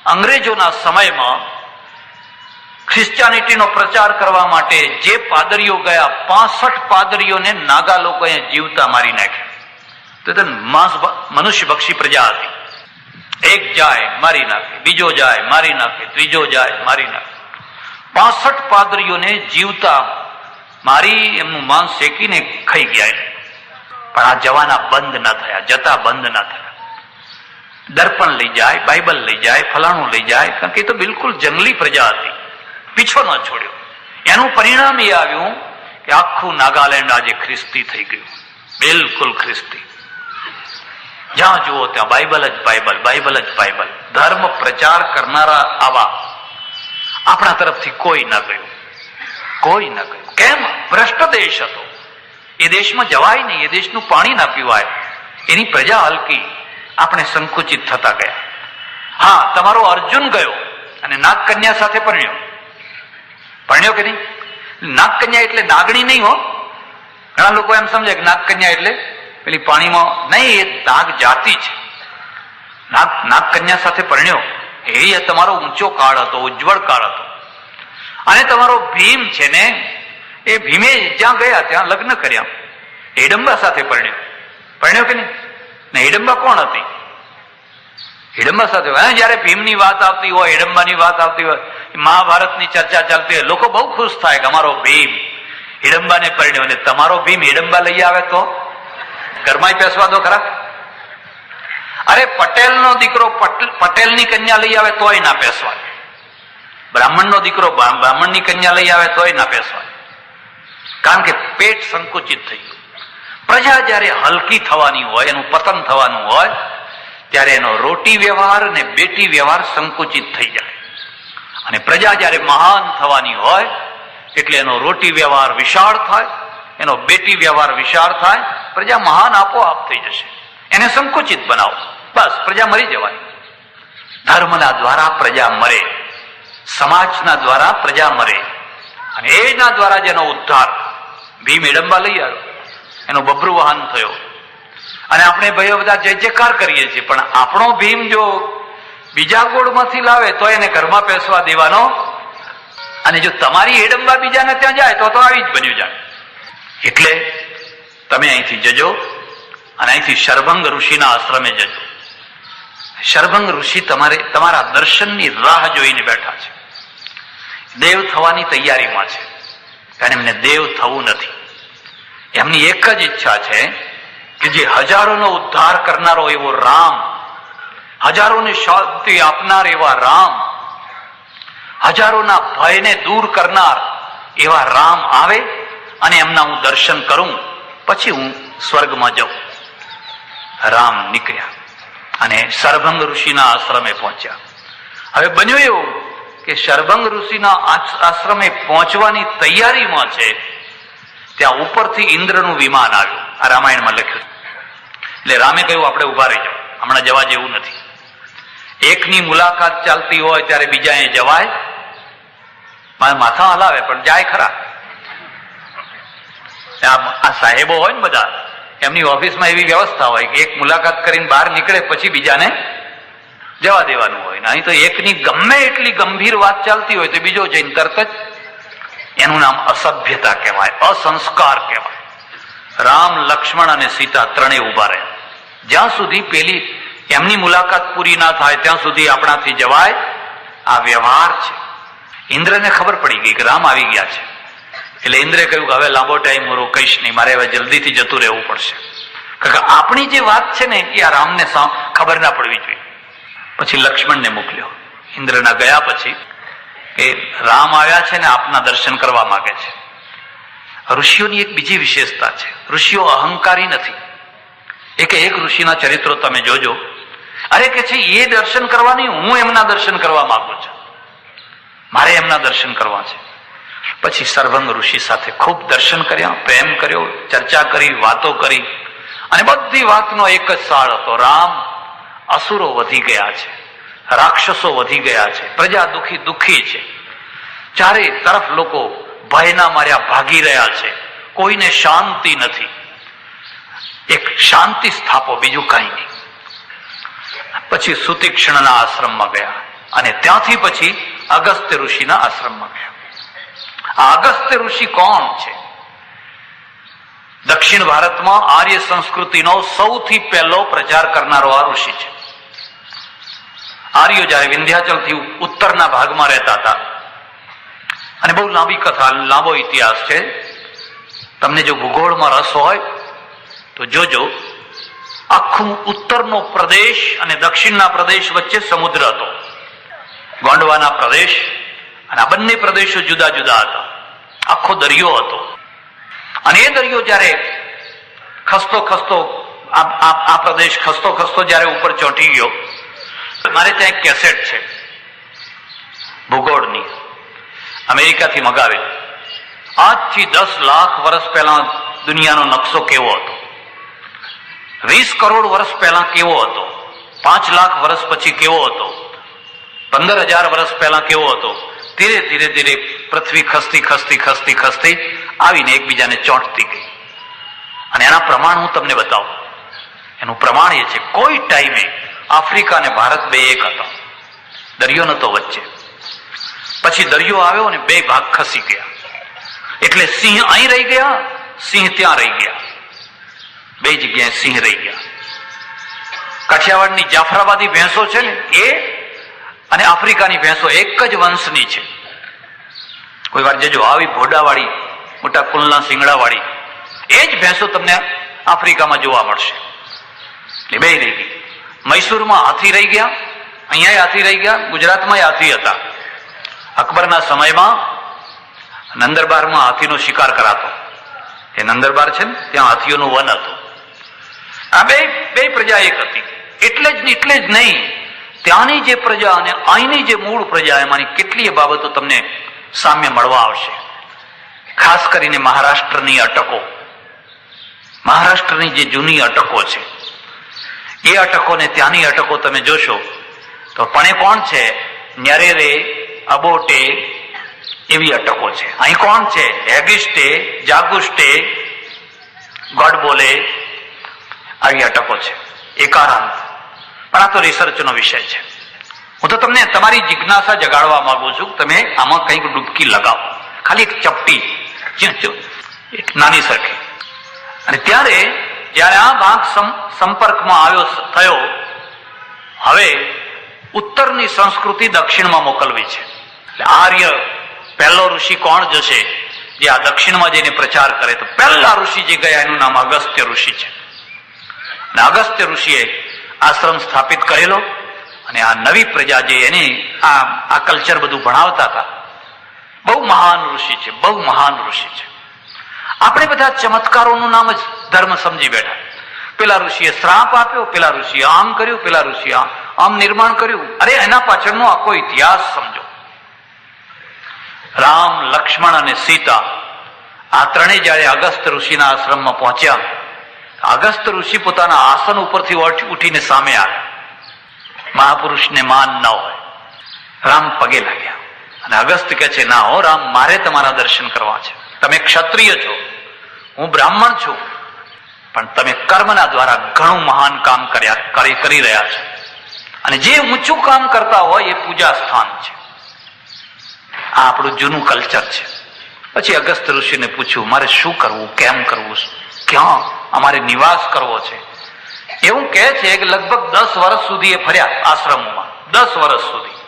Speaker 1: અંગ્રેજોના સમયમાં ખ્રિશ્ચાનિટીનો પ્રચાર કરવા માટે જે પાદરીઓ ગયા, 65 પાદરીઓને નાગા લોકોએ જીવતા મારી નાખ્યા. તો મનુષ્ય ભક્ષી પ્રજા હતી. એક જાય મારી નાખે, બીજો જાય મારી નાખે, ત્રીજો જાય મારી નાખે. 65 પાદરીઓને જીવતા મારી એમનું માંસ શેકીને ખાઈ ગયા. પણ આ જવાના બંધ ના થયા, જતા બંધ ના થયા. દર્પણ લઈ જાય, બાઇબલ લઈ જાય, ફલાણું લઈ જાય, કારણ કે એ તો બિલકુલ જંગલી પ્રજા હતી, પીછો ન છોડ્યો. એનું પરિણામ એ આવ્યું કે આખું નાગાલેન્ડ આજે ખ્રિસ્તી થઈ ગયું, બિલકુલ ખ્રિસ્તી. જ્યાં જુઓ ત્યાં બાઇબલ જ બાઇબલ, બાઇબલ જ બાઇબલ. ધર્મ પ્રચાર કરનારા આવા આપણા તરફથી કોઈ ન ગયું, કોઈ ન ગયું. કેમ? ભ્રષ્ટ દેશ હતો. એ દેશમાં જવાય નહીં, એ દેશનું પાણી ના પીવાય, એની પ્રજા હલકી. આપણે સંકુચિત થતા ગયા. હા, તમારો અર્જુન ગયો અને નાગકન્યા સાથે પરણ્યો. પરણ્યો કે નહીં? નાગકન્યા એટલે નાગણી નહીં હો. ઘણા લોકો એમ સમજે કે નાગકન્યા એટલે પેલી પાણીમાં, નહીં, એ નાગ જાતિ છે. નાગકન્યા સાથે પરણ્યો, એ તમારો ઊંચો કાળ હતો, ઉજ્જવળ કાળ હતો. અને તમારો ભીમ છે ને, એ ભીમે જ્યાં ગયા ત્યાં લગ્ન કર્યા, હિડમ્બા સાથે પરણ્યો. પરણ્યો કે નહીં? ને હિડમ્બા કોણ હતી? હિડમ્બા સાથે. જયારે ભીમની વાત આવતી હોય, હિડમ્બાની વાત આવતી હોય, મહાભારતની ચર્ચા ચાલતી હોય, લોકો બહુ ખુશ થાય કે અમારો ભીમ હિડમ્બાને પરણ્યો. અને તમારો ભીમ હિડમ્બા લઈ આવે તો ઘરમાં પેસવા દો ખરા. અરે પટેલનો દીકરો પટેલની કન્યા લઈ આવે તોય ના પેસવા. બ્રાહ્મણનો દીકરો બ્રાહ્મણની કન્યા લઈ આવે તોય ના પેસવા. કારણ કે પેટ સંકુચિત થઈ ગયું. પ્રજા જયારે હલકી થવાની હોય, એનું પતન થવાનું હોય, ત્યારે એનો રોટી વ્યવહાર અને બેટી વ્યવહાર સંકુચિત થઈ જાય. અને પ્રજા જયારે મહાન થવાની હોય, એટલે એનો રોટી વ્યવહાર વિશાળ થાય, એનો બેટી વ્યવહાર વિશાળ થાય. પ્રજા મહાન આપોઆપ થઈ જશે. એને સંકુચિત બનાવો, બસ પ્રજા મરી જવાય. ધર્મના દ્વારા પ્રજા મરે, સમાજના દ્વારા પ્રજા મરે, અને એના દ્વારા જેનો ઉદ્ધાર. ભીમ હિડમ્બા લઈ આવ્યો, એનો બબ્રુ વાહન થયો, અને આપણે ભાઈઓ બધા જય જયકાર કરીએ છીએ. પણ આપણો ભીમ જો બીજા ગોળમાંથી લાવે તો એને ઘરમાં પેસવા દેવાનો. અને જો તમારી હિડમ્બા બીજાને ત્યાં જાય તો આવી જ બન્યું જાય. એટલે તમે અહીંથી જજો અને અહીંથી શરભંગ ઋષિના આશ્રમે જજો. શરભંગ ઋષિ તમારા દર્શનની રાહ જોઈને બેઠા છે. દેવ થવાની તૈયારીમાં છે, કારણ એમને દેવ થવું નથી. એમની એક જ ઈચ્છા છે કે જે હજારોનો ઉદ્ધાર કરનારો એવો રામ, હજારોને શાંતિ આપનાર એવા રામ, હજારોના ભયને દૂર કરનાર એવા રામ આવે અને એમના હું દર્શન કરું, પછી હું સ્વર્ગમાં જાઉં. રામ નીકળ્યા અને શરભંગ ઋષિના આશ્રમે પહોંચ્યા. હવે બન્યું એવું કે શરભંગ ઋષિના આશ્રમે પહોંચવાની તૈયારીમાં છે, ત્યાં ઉપરથી ઇન્દ્રનું વિમાન આવ્યું. આ રામાયણમાં લખ્યું. એટલે રામે કહ્યું આપણે ઉભા રહી જાઓ, હમણાં જવા જેવું નથી. એકની મુલાકાત ચાલતી હોય ત્યારે બીજા એ જવાય? માથા હલાવે પણ જાય ખરા. આ સાહેબો હોય ને બધા, એમની ઓફિસમાં એવી વ્યવસ્થા હોય કે એક મુલાકાત કરીને બહાર નીકળે પછી બીજાને જવા દેવાનું હોય. અહીં તો એકની ગમે એટલી ગંભીર વાત ચાલતી હોય તો બીજો જઈને તરત જ, એનું નામ અસભ્યતા કહેવાય, અસંસ્કાર કહેવાય. રામ, લક્ષ્મણ અને સીતા ત્રણેય ઉભા રહે. જ્યાં સુધી પેલી એમની મુલાકાત પૂરી ના થાય ત્યાં સુધી આપણાથી જવાય? આ વ્યવહાર છે. ઇન્દ્રને ખબર પડી ગઈ કે રામ આવી ગયા છે. એટલે ઇન્દ્રે કહ્યું કે હવે લાંબો ટાઈમ હું રોકઈશ નહીં, મારે હવે જલ્દીથી જતું રહેવું પડશે. કારણ કે આપણી જે વાત છે ને એ આ રામને ખબર ના પડવી જોઈએ. પછી લક્ષ્મણને મોકલ્યો. ઇન્દ્રના ગયા પછી કે રામ આવ્યા છે ને આપના દર્શન કરવા માંગે છે. ઋષિઓની એક બીજી વિશેષતા છે, ઋષિઓ અહંકારી નથી. એક ઋષિના ચરિત્રો તમે જોજો. અરે કે છે એ દર્શન કરવા નહીં, હું એમના દર્શન કરવા માંગુ છું, મારે એમના દર્શન કરવા છે. પછી શરભંગ ઋષિ સાથે ખૂબ દર્શન કર્યા, પ્રેમ કર્યો, ચર્ચા કરી, વાતો કરી, અને બધી વાતનો એક જ સાર હતો, રામ, અસુરો વધી ગયા છે, રાક્ષસો વધી ગયા છે, પ્રજા દુખી છે, ચારે તરફ લોકો ભયના માર્યા ભાગી રહ્યા છે, કોઈને શાંતિ નથી. એક શાંતિ સ્થાપો, બીજું કઈ નહીં. પછી સુતીક્ષ્ણના આશ્રમમાં ગયા અને ત્યાંથી પછી અગસ્ત્ય ઋષિના આશ્રમમાં ગયા. આ અગસ્ત્ય ઋષિ કોણ છે? દક્ષિણ ભારતમાં આર્ય સંસ્કૃતિનો સૌથી પહેલો પ્રચાર કરનારો આ ઋષિ છે. આર્યો જયારે વિંધ્યાચલથી ઉત્તરના ભાગમાં રહેતા હતા, અને બહુ લાંબી કથા, લાંબો ઇતિહાસ છે. તમને જો ભૂગોળમાં રસ હોય તો જોજો. આખું ઉત્તરનો પ્રદેશ અને દક્ષિણના પ્રદેશ વચ્ચે સમુદ્ર હતો, ગોંડવાના પ્રદેશ, અને આ બંને પ્રદેશો જુદા જુદા હતા. આખો દરિયો હતો, અને એ દરિયો જયારે ખસતો ખસતો આ પ્રદેશ ખસતો ખસતો જયારે ઉપર ચોંટી ગયો, મારે ત્યાં એક કેસેટ છે ભૂગોળની, અમેરિકાથી મગાવેલી. આજથી 10 લાખ વર્ષ પહેલા દુનિયાનો નકશો કેવો હતો, 20 કરોડ વર્ષ પહેલા કેવો હતો, 5 લાખ વર્ષ પછી કેવો હતો, 15,000 વર્ષ પહેલા કેવો હતો. ધીરે ધીરે ધીરે પૃથ્વી ખસતી ખસતી ખસતી ખસતી આવીને એકબીજાને ચોંટતી ગઈ. અને એના પ્રમાણ હું તમને બતાવું. એનું પ્રમાણ એ છે, કોઈ ટાઈમે આફ્રિકા અને ભારત બે એક હતા, દરિયો નતો વચ્ચે. પછી દરિયો આવ્યો અને બે ભાગ ખસી ગયા, એટલે સિંહ અહીં રહી ગયા, સિંહ ત્યાં રહી ગયા, બે જગ્યાએ સિંહ રહી ગયા. કાઠિયાવાડની જાફરાબાદી ભેંસો છે ને એ અને આફ્રિકાની ભેંસો એક જ વંશની છે. કોઈ વાર જજો, આવી ભોડાવાળી, મોટા કુલના શિંગડાવાળી એ જ ભેંસો તમને આફ્રિકામાં જોવા મળશે. એટલે બે રહી ગઈ. મૈસૂરમાં હાથી રહી ગયા, અહીંયા હાથી રહી ગયા, ગુજરાતમાં હાથી હતા. અકબરના સમયમાં નંદરબારમાં હાથીનો શિકાર કરાતો. એ નંદરબાર છે ને ત્યાં હાથીઓનું વન હતું. આ બે પ્રજા એક હતી. એટલે જ નહીં, ત્યાંની જે પ્રજા અને અહીંની જે મૂળ પ્રજા, એમાંની કેટલીય બાબતો તમને સામ્ય મળવા આવશે. ખાસ કરીને મહારાષ્ટ્રની અટકો, મહારાષ્ટ્રની જે જૂની અટકો છે એ અટકો ને ત્યાંની અટકો તમે જોશો તો પણ કોણ છે? ન્યરેરે, અબોટે એવી અટકો છે. અહીં કોણ છે? હેગિસ્ટે, જાગુસ્ટે, ગોડબોલે આવી અટકો છે. એકારાંત. પણ આ તો રિસર્ચનો વિષય છે. હું તો તમને તમારી જિજ્ઞાસા જગાડવા માંગુ છું. તમે આમાં કંઈક ડૂબકી લગાવો, ખાલી એક ચપટી, એક નાની સરખી. અને ત્યારે જયારે આ ભાગ સંપર્કમાં થયો, હવે ઉત્તરની સંસ્કૃતિ દક્ષિણમાં મોકલવી છે. એટલે આર્ય પહેલો ઋષિ કોણ જશે જે આ દક્ષિણમાં જઈને પ્રચાર કરે? તો પહેલા ઋષિ જે ગયા એનું નામ અગસ્ત્ય ઋષિ છે. અને અગસ્ત્ય ઋષિએ આશ્રમ સ્થાપિત કરેલો, અને આ નવી પ્રજા જે એને આ કલ્ચર બધું ભણાવતા હતા. બહુ મહાન ઋષિ છે, બહુ મહાન ઋષિ છે. આપણે બધા ચમત્કારોનું નામ જ ધર્મ સમજી બેઠા. પેલા ઋષિએ શ્રાપ આપ્યો, પેલા ઋષિએ આમ કર્યું, પેલા ઋષિએ આમ નિર્માણ કર્યું. અરે એના પાછળનો આખો ઇતિહાસ સમજો. રામ, લક્ષ્મણ અને સીતા આ ત્રણેય જયારે અગસ્ત્ય ઋષિના આશ્રમમાં પહોંચ્યા, અગસ્ત્ય ઋષિ પોતાના આસન ઉપરથી ઉઠીને સામે આવ્યા. મહાપુરુષને માન ન હોય. રામ પગે લાગ્યા અને અગસ્ત્ય કહે છે, ના હો રામ, મારે તમારા દર્શન કરવા છે. તમે ક્ષત્રિય છો, હું બ્રાહ્મણ છું, પણ તમે કર્મના દ્વારા ઘણું મહાન કામ કરી રહ્યા છો. અને જે ઊંચું કામ કરતા હોય એ પૂજા સ્થાન છે. આ આપણું જૂનું કલ્ચર છે. પછી અગસ્ત્ય ઋષિને પૂછ્યું, મારે શું કરવું, કેમ કરવું, ક્યાં અમારે નિવાસ કરવો છે? એવું કહે છે કે લગભગ 10 વર્ષ સુધી એ ફર્યા આશ્રમોમાં, 10 વર્ષ સુધી.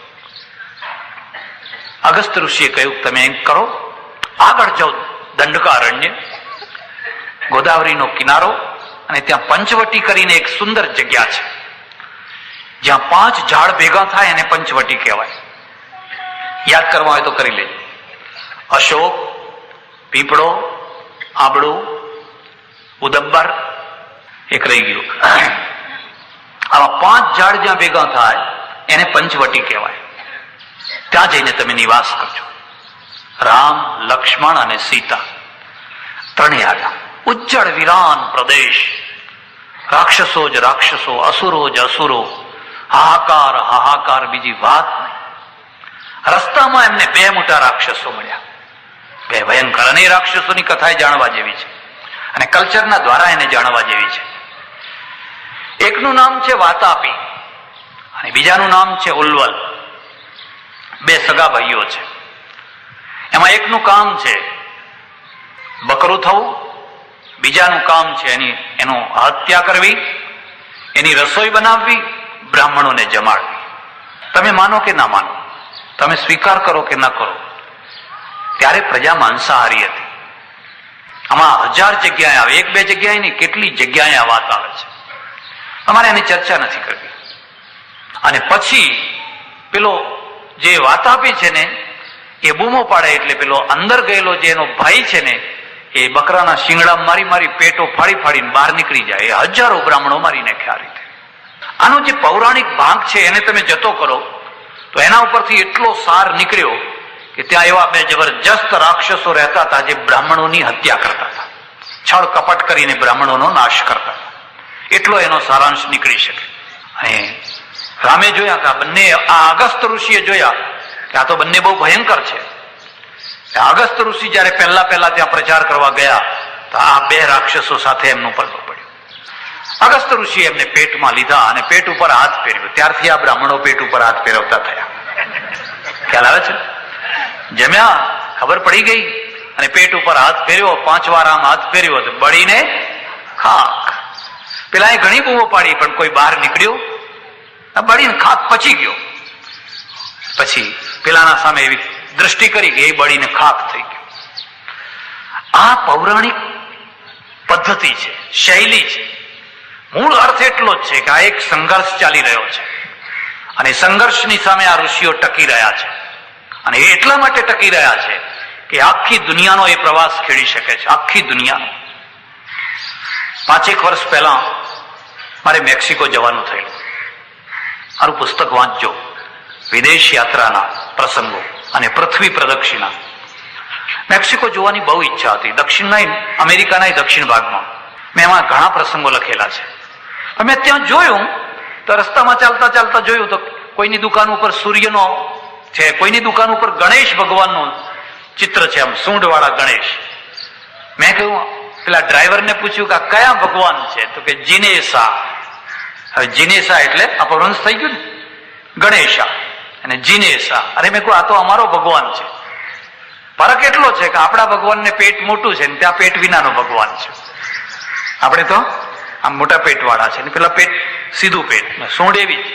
Speaker 1: અગસ્ત્ય ઋષિએ કહ્યું, તમે એમ કરો, આગળ જાઓ દંડકારણ્ય, ગોદાવરીનો કિનારો, અને ત્યાં પંચવટી કરીને એક સુંદર જગ્યા છે જ્યાં 5 ઝાડ ભેગા થાય એને પંચવટી કહેવાય. યાદ કરવા હોય તો કરી લેજો. અશોક, પીપળો, આબળો, ઉદબ્બર, એક રહી ગયું. આવા 5 ઝાડ જ્યાં ભેગા થાય એને પંચવટી કહેવાય. ત્યાં જઈને તમે નિવાસ કરજો. રામ, લક્ષ્મણ અને સીતા ત્રણેય આવ્યા. ઉજ્જળ વિરાન પ્રદેશ, રાક્ષસો જ રાક્ષસો, અસુરો જ અસુરો, હાહાકાર હાહાકાર, બીજી વાત નહીં. રસ્તામાં એમને 2 મોટા રાક્ષસો મળ્યા. કે ભયંકર. અને એ રાક્ષસોની કથા જાણવા જેવી છે અને કલ્ચરના દ્વારા એને જાણવા જેવી છે. એકનું નામ છે વાતાપી અને બીજાનું નામ છે ઉલ્વલ. બે સગા ભાઈઓ છે. એમાં એકનું કામ છે બકરું થવું, બીજાનું કામ છે એનું હત્યા કરવી, એની રસોઈ બનાવવી, બ્રાહ્મણોને જમાડવી. તમે માનો કે ના માનો, તમે સ્વીકાર કરો કે ન કરો, ત્યારે પ્રજા માંસાહારી હતી. આમાં 1000 જગ્યાએ આવે, 1-2 જગ્યાએ નહીં, કેટલી જગ્યાએ આ વાત આવે છે. અમારે એની ચર્ચા નથી કરવી. અને પછી પેલો જે વાતાપી છે ને એ બૂમો પાડે એટલે પેલો અંદર ગયેલો જે એનો ભાઈ છે ને એ બકરાના શિંગડા મારી મારી પેટો ફાડી ફાડીને બહાર નીકળી જાય. એ 1000 બ્રાહ્મણો મારી નાખ્યા આ રીતે. આનો જે પૌરાણિક ભાગ છે એને તમે જતો કરો તો એના ઉપરથી એટલો સાર નીકળ્યો કે ત્યાં એવા 2 જબરજસ્ત રાક્ષસો રહેતા હતા જે બ્રાહ્મણોની હત્યા કરતા હતા, છળ કપટ કરીને બ્રાહ્મણોનો નાશ કરતા હતા. એટલો એનો સારાંશ નીકળી શકે. અને રામે જોયા કે આ બંને, આ અગસ્ત ઋષિએ જોયા કે આ તો બંને બહુ ભયંકર છે. અગસ્ત ઋષિ જયારે પહેલા ત્યાં પ્રચાર કરવા ગયા તો આ 2 રાક્ષસો સાથે એમનું પડદો પડ્યો. અગસ્ત ઋષિ એમને પેટમાં લીધા અને પેટ ઉપર હાથ ફેરવ્યો. ત્યારથી આ બ્રાહ્મણો પેટ ઉપર હાથ ફેરવતા થયા. ખ્યાલ આવે છે? જમ્યા, ખબર પડી ગઈ અને પેટ ઉપર હાથ ફેર્યો. 5 વાર આમ હાથ ફેર્યો તો બળીને ખાક. પેલા એ ઘણી બૂમો પાડી પણ કોઈ બહાર નીકળ્યો, બળીને ખાક પચી ગયો. પછી પેલાના સામે એવી દ્રષ્ટિ કરી કે એ બળીને ખાક થઈ ગયો. આ પૌરાણિક પદ્ધતિ છે, શૈલી છે. મૂળ અર્થ એટલો જ છે કે આ એક સંઘર્ષ ચાલી રહ્યો છે અને સંઘર્ષની સામે આ ઋષિઓ ટકી રહ્યા છે. અને એ એટલા માટે ટકી રહ્યા છે કે આખી દુનિયાનો એ પ્રવાસ ખેડી શકે છે, આખી દુનિયાનો. 5-1 વર્ષ પહેલા મારે મેક્સિકો જવાનું થયેલું. મારું પુસ્તક વાંચજો, વિદેશ યાત્રાના પ્રસંગો અને પૃથ્વી પ્રદક્ષિણા. મેક્સિકો જોવાની બહુ ઈચ્છા હતી, અમેરિકાના દક્ષિણ ભાગમાં. મેં એમાં ઘણા પ્રસંગો લખેલા છે. મેં ત્યાં જોયું તો રસ્તામાં ચાલતા ચાલતા જોયું તો કોઈની દુકાન ઉપર સૂર્યનો છે, કોઈની દુકાન ઉપર ગણેશ ભગવાનનું ચિત્ર છે, આમ સૂંઢવાળા ગણેશ. મેં કહ્યું, પેલા ડ્રાઈવરને પૂછ્યું કે આ કયા ભગવાન છે? તો કે જીનેસા. હવે જીનેસા એટલે અપભ્રંશ થઈ ગયું ને, ગણેશા અને જીનેસા. અરે મેં કહ્યું આ તો અમારો ભગવાન છે. ફરક એટલો છે કે આપણા ભગવાનને પેટ મોટું છે ને ત્યાં પેટ વિનાનો ભગવાન છે. આપણે તો આમ મોટા પેટ વાળા છે ને પેલા પેટ સીધું પેટ, સૂંઢ એવી જ.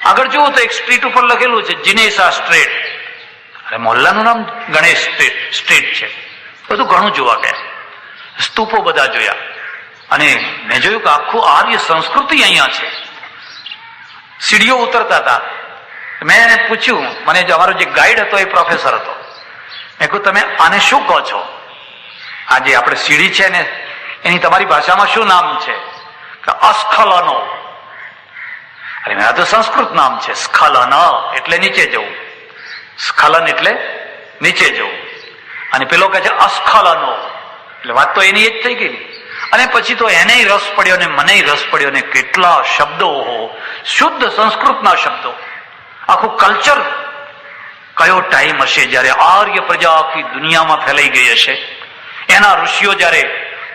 Speaker 1: આગળ જુઓ તો એક સ્ટ્રીટ ઉપર લખેલું છે જીનેસા સ્ટ્રીટ. અરે મોહલ્લાનું નામ ગણેશ સ્ટ્રીટ છે. બધું ઘણું જોવા ગયા, સ્તૂપો બધા જોયા અને મેં જોયું કે આખું આર્ય સંસ્કૃતિ અહીંયા છે. સીડીઓ ઉતરતા હતા. મેં એને પૂછ્યું, મને અમારો જે ગાઈડ હતો એ પ્રોફેસર હતો. મેં કહ્યું તમે આને શું કહો છો? આ જે આપણે સીડી છે ને એની તમારી ભાષામાં શું નામ છે? કે અસ્ખલનો. અરે આ તો સંસ્કૃત નામ છે. સ્ખલન એટલે નીચે જવું, સ્ખલન એટલે નીચે જવું. અને પેલો કહે છે અસ્ખલનો, એટલે વાત તો એની જ થઈ ગઈ. અને પછી તો એને રસ પડ્યો ને મને રસ પડ્યો ને કેટલા શબ્દો, શુદ્ધ સંસ્કૃતના શબ્દો. આખું કલ્ચર. કયો ટાઈમ હશે જયારે આર્ય પ્રજા આખી દુનિયામાં ફેલાઈ ગઈ હશે. એના ઋષિઓ જયારે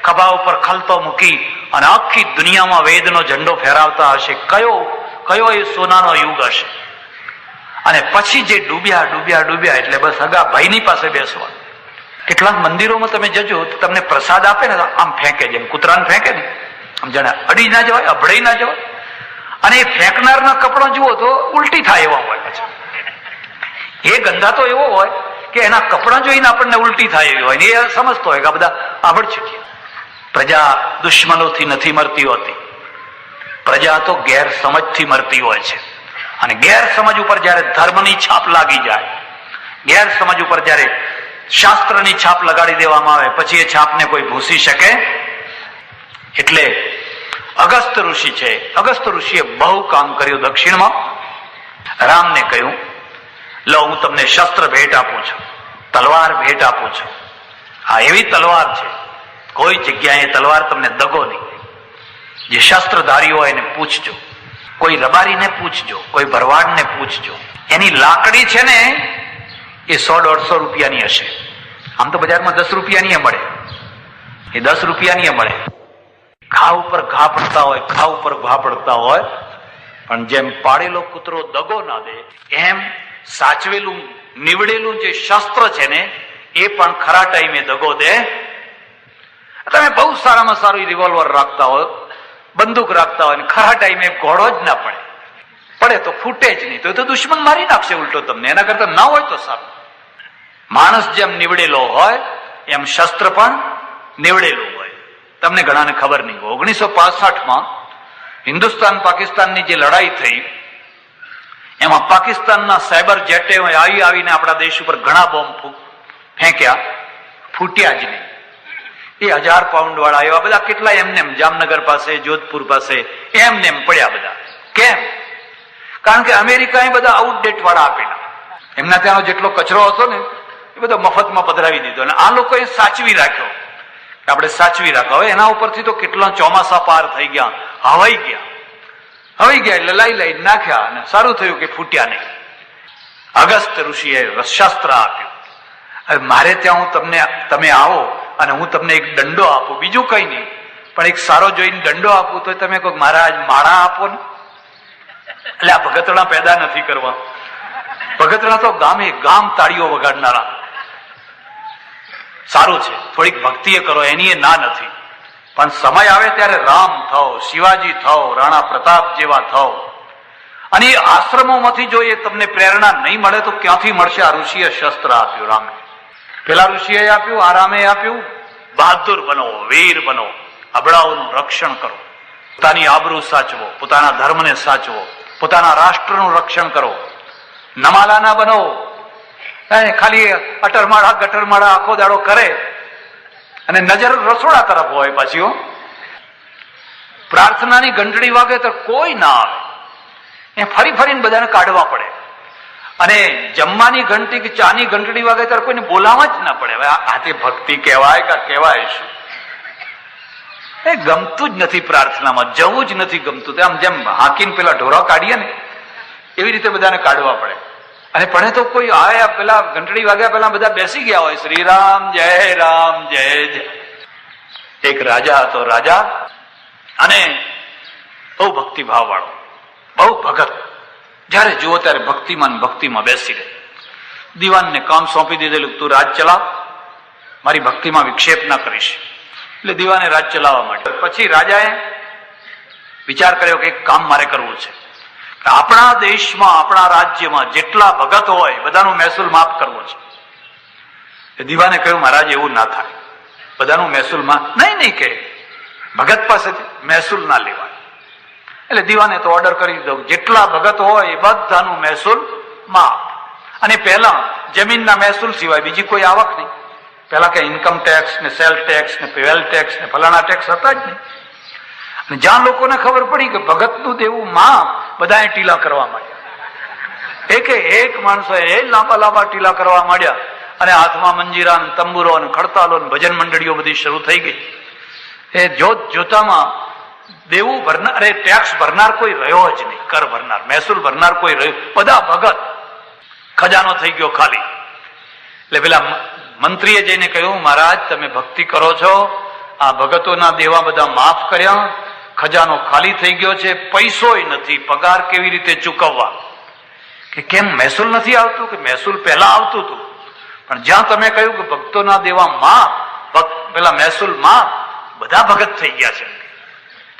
Speaker 1: ખભા ઉપર ખલતો મૂકી અને આખી દુનિયામાં વેદનો ઝંડો ફેરાવતા હશે. કયો એ સોનાનો યુગ હશે. અને પછી જે ડૂબ્યા એટલે બસ હગા ભાઈની પાસે બેસવા. કેટલાક મંદિરોમાં તમે જજો તો તમને પ્રસાદ આપે ને આમ ફેંકે, જેમ કૂતરાને ફેંકે ને, આમ જાણે અડી ના જવાય, અભડાઈ ના જવાય. અને એ ફેંકનારના કપડા જુઓ તો ઉલટી થાય એવા હોય. છે એ ગંદા તો એવો હોય કે એના કપડાં જોઈને આપણને ઉલટી થાય એવી હોય ને એ સમજતો હોય કે આ બધા આભડછીટિયા. પ્રજા દુશ્મનોથી નથી મરતી હોતી, પ્રજા તો ગેરસમજથી મરતી હોય છે. અને ગેરસમજ ઉપર જયારે ધર્મની છાપ લાગી જાય, ગેરસમજ ઉપર જયારે શાસ્ત્રની છાપ લગાડી દેવામાં આવે પછી એ છાપને કોઈ ભૂંસી શકે. એટલે અગસ્ત ઋષિ છે, અગસ્ત ઋષિએ બહુ કામ કર્યું દક્ષિણમાં. રામને કહ્યું લો હું તમને શસ્ત્ર ભેટ આપું છું, તલવાર ભેટ આપું છું. આ એવી તલવાર છે કોઈ જગ્યાએ તલવાર તમને દગો નહીં. જે શસ્ત્રધારી હોય એને પૂછજો, કોઈ રબારીને પૂછજો, કોઈ ભરવાડને પૂછજો. એની લાકડી છે ને એ 100-150 રૂપિયાની હશે. આમ તો બજારમાં 10 રૂપિયાની મળે, એ 10 રૂપિયાની મળે. ઘા ઉપર ઘા પડતા હોય, ઘા ઉપર ઘા પડતા હોય, પણ જેમ પાડેલો કૂતરો દગો ના દે એમ સાચવેલું નીવડેલું જે શસ્ત્ર છે ને એ પણ ખરા ટાઈમે દગો દે. તમે બહુ સારામાં સારું રિવોલ્વર રાખતા હોય, બંદૂક રાખતા હોય, ખરા ટાઈમે ઘોડો જ ના પડે, પડે તો ફૂટે જ નહીં, તો દુશ્મન મારી નાખશે ઉલટો તમને. એના કરતા ના હોય તો સારું. માણસ જેમ નીવડેલો હોય એમ શસ્ત્ર પણ નીવડેલું હોય. તમને ઘણાને ખબર નહીં હોય, 1965માં હિન્દુસ્તાન પાકિસ્તાનની જે લડાઈ થઈ એમાં પાકિસ્તાનના સાયબર જેટે આવીને આપણા દેશ ઉપર ઘણા બોમ્બ ફેંક્યા, ફૂટ્યા જ નહીં. એ 1000 પાઉન્ડ વાળા એવા બધા કેટલા એમને જામનગર પાસે, જોધપુર પાસે એમને પડ્યા બધા. કેમ? કારણ કે અમેરિકાએ બધા આઉટડેટ વાળા આપેલા. એમના ત્યાંનો જેટલો કચરો હતો ને એ બધો મફતમાં પધરાવી દીધો, અને આ લોકોએ સાચવી રાખ્યો. આપણે સાચવી રાખો. હવે એના ઉપરથી તો કેટલા ચોમાસા પાર થઈ ગયા, હવાઈ ગયા એટલે લઈ નાખ્યા, અને સારું થયું કે ફૂટ્યા નહીં. અગસ્ત ઋષિએ શસ્ત્ર આપ્યું. હવે મારે ત્યાં તમે આવો અને હું તમને એક દંડો આપું, બીજું કઈ નહીં, પણ એક સારો જોઈને દંડો આપું તો તમે કહો મહારાજ માળા આપો ને. એટલે આ ભગતણા પેદા નથી કરવા. ભગતણા તો ગામે ગામ તાળીઓ વગાડનારા. સારું છે, થોડીક ભક્તિ કરો, એની ના નથી, પણ સમય આવે ત્યારે રામ થાઓ, શિવાજી થાઓ, રાણા પ્રતાપ જેવા થાઓ. અને એ આશ્રમોમાંથી જો એ તમને પ્રેરણા નહીં મળે તો ક્યાંથી મળશે? આ ઋષિએ શસ્ત્ર આપ્યું રામે, પેલા ઋષિએ આપ્યું, આ રામે આપ્યું. બહાદુર બનો, વીર બનો, અબળાઓનું રક્ષણ કરો, પોતાની આબરૂ સાચવો, પોતાના ધર્મને સાચવો, પોતાના રાષ્ટ્રનું રક્ષણ કરો. નમાલાના બનો, ખાલી અટરમાળા ગટરમાળા આખો દાડો કરે અને નજર રસોડા તરફ હોય. પાછી પ્રાર્થનાની ઘંટડી વાગે તો કોઈ ના આવે, એ ફરી ફરીને બધાને કાઢવા પડે. અને જમવાની ઘંટી કે ચાની ઘંટડી વાગે ત્યારે કોઈને બોલાવવા જ ના પડે. હવે આ તે ભક્તિ કહેવાય કે કહેવાય શું? એ ગમતું જ નથી, પ્રાર્થનામાં જવું જ નથી ગમતું. આમ જેમ હાકીને પેલા ઢોરા કાઢીએ ને એવી રીતે બધાને કાઢવા પડે. અને પણ તો કોઈ આયા પેલા ઘંટડી વાગ્યા પેલા બધા બેસી ગયા હોય, શ્રી રામ જય રામ જય જય. એક રાજા હતો, રાજા અને બહુ ભક્તિભાવ વાળો, બહુ ભગત. જયારે જુઓ ત્યારે ભક્તિમાં બેસી રહે. દીવાનને કામ સોંપી દીધેલું, તું રાજ ચલાવ, મારી ભક્તિમાં વિક્ષેપ ના કરીશ. એટલે દીવાને રાજ ચલાવવા માટે પછી રાજાએ વિચાર કર્યો કે એક કામ મારે કરવું છે. આપણા દેશમાં, આપણા રાજ્યમાં જેટલા ભગત હોય બધાનું મહેસૂલ માફ કરવો છે. દીવાને કહ્યું મહારાજ એવું ના થાય, બધાનું મહેસૂલ માફ નહીં કે ભગત પાસેથી મહેસૂલ ના લેવાય. એટલે દીવાને તો ઓર્ડર કરી દીધો, જેટલા ભગત હોય એ બધાનું મહેસૂલ માફ. અને પહેલા જમીનના મહેસૂલ સિવાય બીજી કોઈ આવક નહીં. પહેલા કે ઇન્કમ ટેક્સ ને સેલ ટેક્સ ને વેલ ટેક્સ ને ફલાણા ટેક્સ હતા જ નહીં. અને જ્યાં લોકોને ખબર પડી કે ભગતનું દેવું માફ, બધાએ ટીલા કરવા માંડ્યા. એક માણસો એ લાંબા ટીલા કરવા માંડ્યા, અને હાથમાં મંજીરા ને તંબુરો ને ખડતાલો ને ભજન મંડળીઓ બધી શરૂ થઈ ગઈ. એ જોતામાં દેવું ભરનાર, ટેક્સ ભરનાર કોઈ રહ્યો જ નહીં, કર ભરનાર, મહેસૂલ ભરનાર કોઈ રહ્યો, બધા ભગત. ખજાનો થઈ ગયો ખાલી. એટલે પેલા મંત્રીએ જઈને કહ્યું, મહારાજ તમે ભક્તિ કરો છો, આ ભગતોના દેવા બધા માફ કર્યા, ખજાનો ખાલી થઈ ગયો છે, પૈસોય નથી, પગાર કેવી રીતે ચૂકવવા? કે કેમ મહેસૂલ નથી આવતું? કે મહેસૂલ પહેલા આવતું હતું, પણ જ્યાં તમે કહ્યું કે ભક્તોના દેવા માફ, પેલા મહેસૂલ માફ, બધા ભગત થઈ ગયા છે.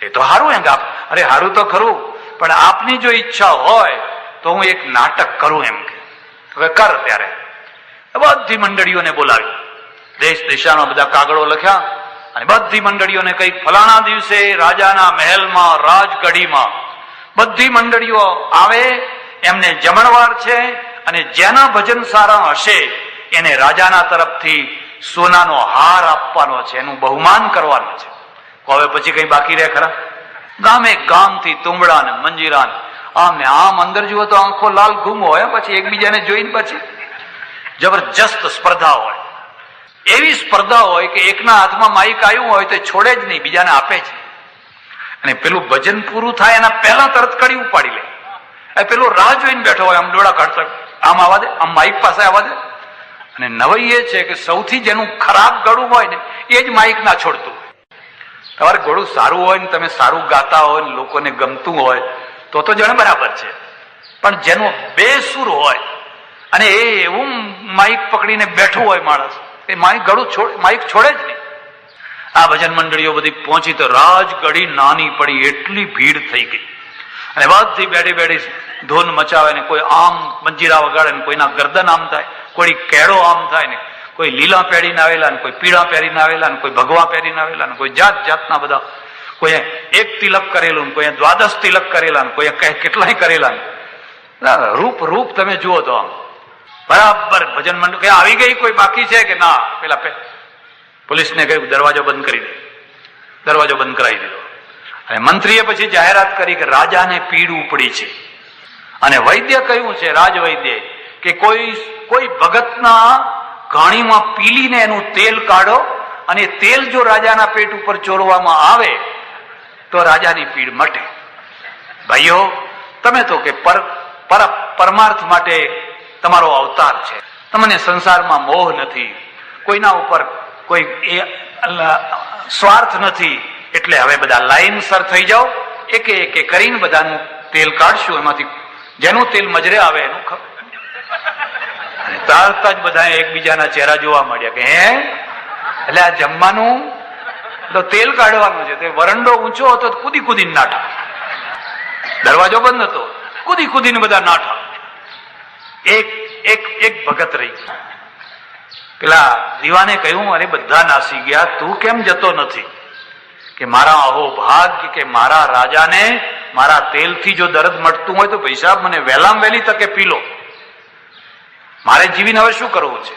Speaker 1: એ તો સારું એમ. અરે સારું તો ખરું, પણ આપની જો ઈચ્છા હોય તો હું એક નાટક કરું એમ કે કર. ત્યારે બધી મંડળીઓને બોલાવી, દેશ દેશાના બધા કાગળો લખ્યા, અને બધી મંડળીઓને કઈક ફલાણા દિવસે રાજાના મહેલમાં, રાજગઢીમાં બધી મંડળીઓ આવે, એમને જમણવાર છે, અને જેના ભજન સારા હશે એને રાજાના તરફથી સોનાનો હાર આપવાનો છે, એનું બહુમાન કરવાનું છે. હવે પછી કઈ બાકી રહે ખરા? ગામે ગામથી તુંબડા ને મંજીરા આમ ને આમ, અંદર જુઓ તો આંખો લાલ ઘૂમ હોય, પછી એકબીજાને જોઈને પછી જબરજસ્ત સ્પર્ધા હોય. એવી સ્પર્ધા હોય કે એકના હાથમાં માઇક આવ્યું હોય તો છોડે જ નહીં, બીજાને આપે છે. અને પેલું ભજન પૂરું થાય એના પહેલા તરત કડી ઉપાડી લે. પેલો રાહ જોઈને બેઠો હોય, આમ ડોળા કાઢતો, આમ આવવા દે, આમ માઇક પાસે આવવા દે, અને નવાઈ એ છે કે સૌથી જેનું ખરાબ ગળું હોય ને એ જ માઇક ના છોડતું હોય. તમારે ગળું સારું હોય ને તમે સારું ગાતા હોય ને લોકોને ગમતું હોય તો જણ બરાબર છે, પણ જેનું બેસુર હોય અને એ એવું માઇક પકડીને બેઠું હોય માણસ, એ માઇક છોડે જ નહીં. આ ભજન મંડળીઓ બધી પહોંચી તો રાજગઢી નાની પડી, એટલી ભીડ થઈ ગઈ અને બધી બેઠી બેઠી ધૂન મચાવે ને કોઈ આમ મંજીરા વગાડે ને કોઈના ગરદન આમ થાય, કોઈ કેળો આમ થાય ને કોઈ લીલા પહેરીને આવેલા ને કોઈ પીળા પહેરીને આવેલા ને કોઈ ભગવા પહેરીને આવેલા ને કોઈ જાત જાતના બધા, કોઈ એક તિલક કરેલું ને કોઈ દ્વાદશ તિલક કરેલા ને કોઈ કેટલાય કરેલા ને રૂપ તમે જુઓ તો આમ બરાબર ભજન મંડળ આવી ગઈ, કોઈ બાકી છે કે ના? પેલા પોલીસને કહ્યું દરવાજો બંધ કરી દે, દરવાજો બંધ કરાવી દીધો. અને મંત્રીએ પછી જાહેરાત કરી કે રાજાને પીડ ઉપડી છે. અને વૈદ્ય કહ્યું છે, રાજવૈદ્ય, કે કોઈ ભગતના ઘાણીમાં પીલીને એનું તેલ કાઢો અને તેલ જો રાજાના પેટ ઉપર ચોરવામાં આવે તો રાજાની પીડ મટે. ભાઈઓ, તમે તો કે પરમાર્થ માટે તમારો અવતાર છે, તમને સંસારમાં મોહ નથી, કોઈના ઉપર કોઈ સ્વાર્થ નથી, એટલે હવે બધા લાઈનસર થઈ જાઓ, એકે એકે કરીને બધાનું તેલ કાઢશું, એમાંથી જેનું તેલ મજરે આવે એનું તરત જ બધા એકબીજાના ચહેરા જોવા મળ્યા કે હે, એટલે આ જમવાનું તો તેલ કાઢવાનું છે. તે વરંડો ઊંચો હતો કૂદી કૂદીને નાઠા, દરવાજો બંધ હતો, કૂદી કૂદીને બધા નાઠા. એક ભગત રહી. પેલા દીવાને કહ્યું, અરે બધા નાસી ગયા, તું કેમ જતો નથી? કે મારા અહો ભાગ્ય કે મારા રાજાને મારા તેલથી જો દર્દ મટતું હોય તો પૈસા મને વહેલામાં વહેલી તકે પી લો. મારે જીવીને હવે શું કરવું છે?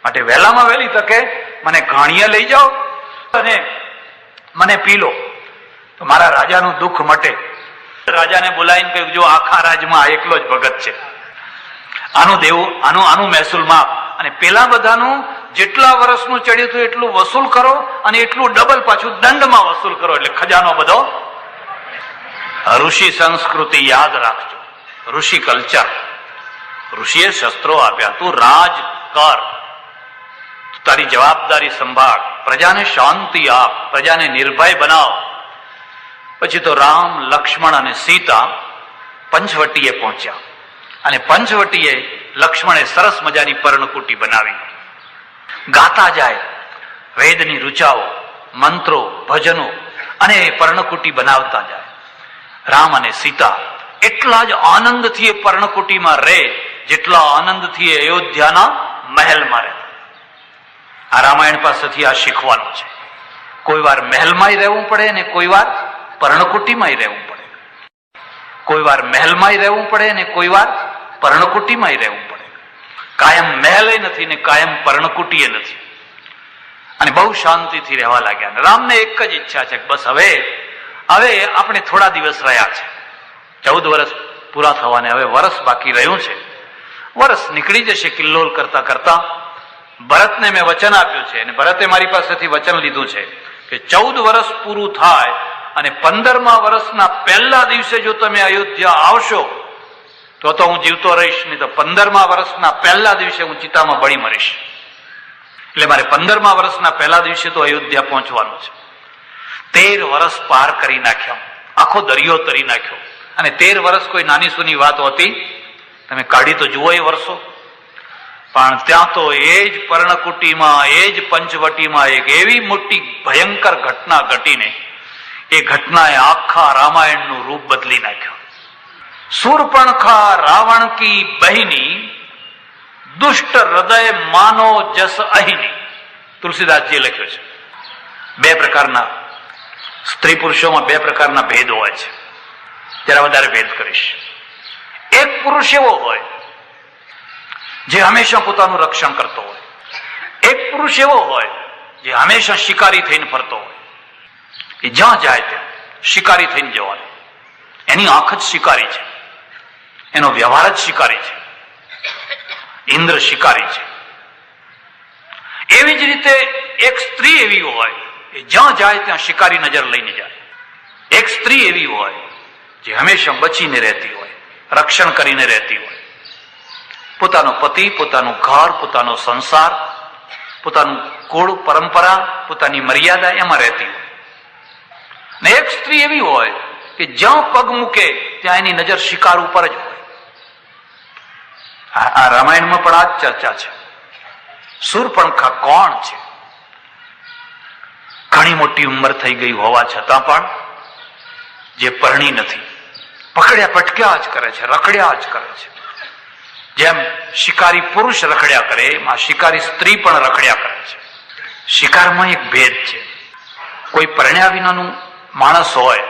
Speaker 1: માટે વહેલામાં વહેલી તકે મને ઘાણીએ લઈ જાઓ અને મને પી લો તો મારા રાજાનું દુઃખ મટે. રાજાને બોલાવીને કહ્યું, જો આખા રાજમાં એકલો જ ભગત છે, આનું દેવું, આનું મહેસૂલ માપ, અને પેલા બધાનું જેટલા વર્ષનું ચડ્યું હતું એટલું વસૂલ કરો અને એટલું ડબલ પાછું દંડમાં વસૂલ કરો, એટલે ખજાનો બધો. ઋષિ સંસ્કૃતિ યાદ રાખજો, ઋષિ કલ્ચર. ઋષિએ શસ્ત્રો આપ્યા, તું રાજ કર, તારી જવાબદારી સંભાળ, પ્રજાને શાંતિ આપ, પ્રજાને નિર્ભય બનાવ. પછી તો રામ, લક્ષ્મણ અને સીતા પંચવટીએ પહોંચ્યા અને પંચવટીએ લક્ષ્મણે સરસ મજાની પર્ણકુટી બનાવી. ગાતા જાય વેદની ઋચાઓ, મંત્રો, ભજનો અને પર્ણકુટી બનાવતા જાય. રામ અને સીતા એટલા જ આનંદથી એ પર્ણકુટીમાં રહે જેટલા આનંદથી એ અયોધ્યાના મહેલમાં રહે. આ રામાયણ પાસેથી આ શીખવાનું છે. કોઈ વાર મહેલમાંય રહેવું પડે ને કોઈ વાર પર્ણકુટીમાંય રહેવું પડે, કોઈ વાર મહેલમાંય રહેવું પડે ને કોઈ વાર પર્ણકુટીમાંય રહેવું પડે. કાયમ મહેલ નથી ને કાયમ પર્ણકુટીએ નથી. અને બહુ શાંતિથી રહેવા લાગ્યા. રામને એક જ ઈચ્છા છે, બસ હવે આપણે થોડા દિવસ રહ્યા છે, 14 વર્ષ પૂરા થવાને હવે વર્ષ બાકી રહ્યું છે, વર્ષ નીકળી જશે કિલ્લોલ કરતા કરતા. ભરતને મેં વચન આપ્યું છે અને ભરતે મારી પાસેથી વચન લીધું છે કે 14 વર્ષ પૂરું થાય અને 15મા વર્ષના પહેલા દિવસે જો તમે અયોધ્યા આવશો તો હું જીવતો રહીશ, નહીં તો 15મા વર્ષના પહેલા દિવસે હું ચિતામાં બળી મરીશ. એટલે મારે 15મા વર્ષના પહેલા દિવસે તો અયોધ્યા પહોંચવાનું છે. 13 વર્ષ પાર કરી નાખ્યા, આખો દરિયો તરી નાખ્યો. અને 13 વર્ષ કોઈ નાની સૂની વાત હતી? તમે કાઢી તો જુઓ એ વર્ષો. પણ ત્યાં તો એ જ પર્ણકુટીમાં, એ જ પંચવટીમાં એક એવી મોટી ભયંકર ઘટના ઘટીને એ ઘટનાએ આખા રામાયણનું રૂપ બદલી નાખ્યું. શૂર્પણખા રાવણ કી બહિની, દુષ્ટ હૃદય માનો જસ અહિની. તુલસીદાસજીએ લખ્યું છે. 2 પ્રકારના સ્ત્રી પુરુષોમાં 2 પ્રકારના ભેદ હોય છે. જરા વધારે ભેદ કરીશ. એક પુરુષ એવો હોય જે હંમેશા પોતાનું રક્ષણ કરતો હોય. એક પુરુષ એવો હોય જે હંમેશા શિકારી થઈને ફરતો હોય. એ જ્યાં જાય ત્યાં શિકારી થઈને જવાનું. એની આંખ જ શિકારી છે, એનો વ્યવહાર જ શિકારી છે. ઇન્દ્ર શિકારી છે. એવી જ રીતે એક સ્ત્રી એવી હોય એ જ્યાં જાય ત્યાં શિકારી નજર લઈને જાય. એક સ્ત્રી એવી હોય જે હંમેશા બચીને રહેતી હોય, રક્ષણ કરીને રહેતી હોય. પોતાનો પતિ, પોતાનું ઘર, પોતાનો સંસાર, પોતાનું કુળ, પરંપરા, પોતાની મર્યાદા એમાં રહેતી હોય. ને એક સ્ત્રી એવી હોય કે જ્યાં પગ મૂકે ત્યાં એની નજર શિકાર ઉપર જ હોય. આ રામાયણમાં પણ આ જ ચર્ચા છે. શૂર્પણખા કોણ છે? ઘણી મોટી ઉંમર થઈ ગઈ હોવા છતાં પણ જે પરણી નથી, પકડ્યા પટક્યા જ કરે છે, રખડ્યા જ કરે છે. જેમ શિકારી પુરુષ રખડ્યા કરે એમાં શિકારી સ્ત્રી પણ રખડ્યા કરે છે. શિકારમાં એક ભેદ છે. કોઈ પરણ્યા વિનાનું માણસ હોય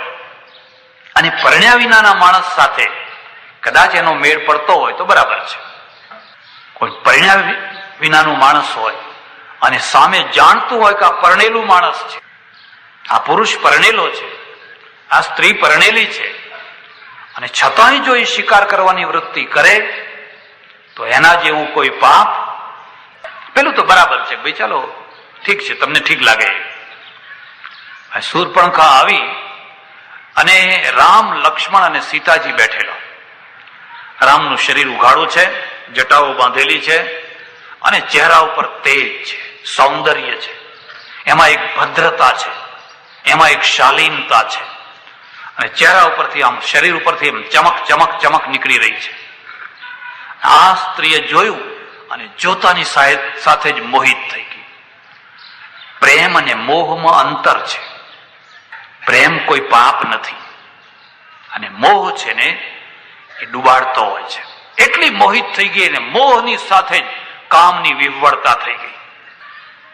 Speaker 1: અને પરણ્યા વિનાના માણસ સાથે કદાચ એનો મેળ પડતો હોય તો બરાબર છે. કોઈ પરણ્યા વિનાનું માણસ હોય અને સામે જાણતું હોય કે આ પરણેલું માણસ છે, આ પુરુષ પરણેલો છે, આ સ્ત્રી પરણેલી છે, અને છતાંય જો એ શિકાર કરવાની વૃત્તિ કરે તો એના જેવું કોઈ પાપ, પેલું તો બરાબર છે, ભાઈ ચાલો ઠીક છે, તમને ઠીક લાગે. શૂર્પણખા આવી અને રામ, લક્ષ્મણ અને સીતાજી બેઠેલા. રામનું શરીર ઉઘાડું છે, જટાઓ બાંધેલી છે અને ચહેરા ઉપર તેજ છે, સૌંદર્ય છે, એમાં એક ભદ્રતા છે, એમાં એક શાલીનતા છે અને ચહેરા ઉપરથી આમ, શરીર ઉપરથી એમ ચમક ચમક ચમક નીકળી રહી છે. આ સ્ત્રીએ જોયું અને જોતાની સાથે જ મોહિત થઈ ગઈ. પ્રેમ અને મોહમાં અંતર છે. પ્રેમ કોઈ પાપ નથી અને મોહ છે ને એ ડુબાડતો હોય છે. એટલી મોહિત થઈ ગઈ અને મોહની સાથે જ કામની વિહ્વળતા થઈ ગઈ.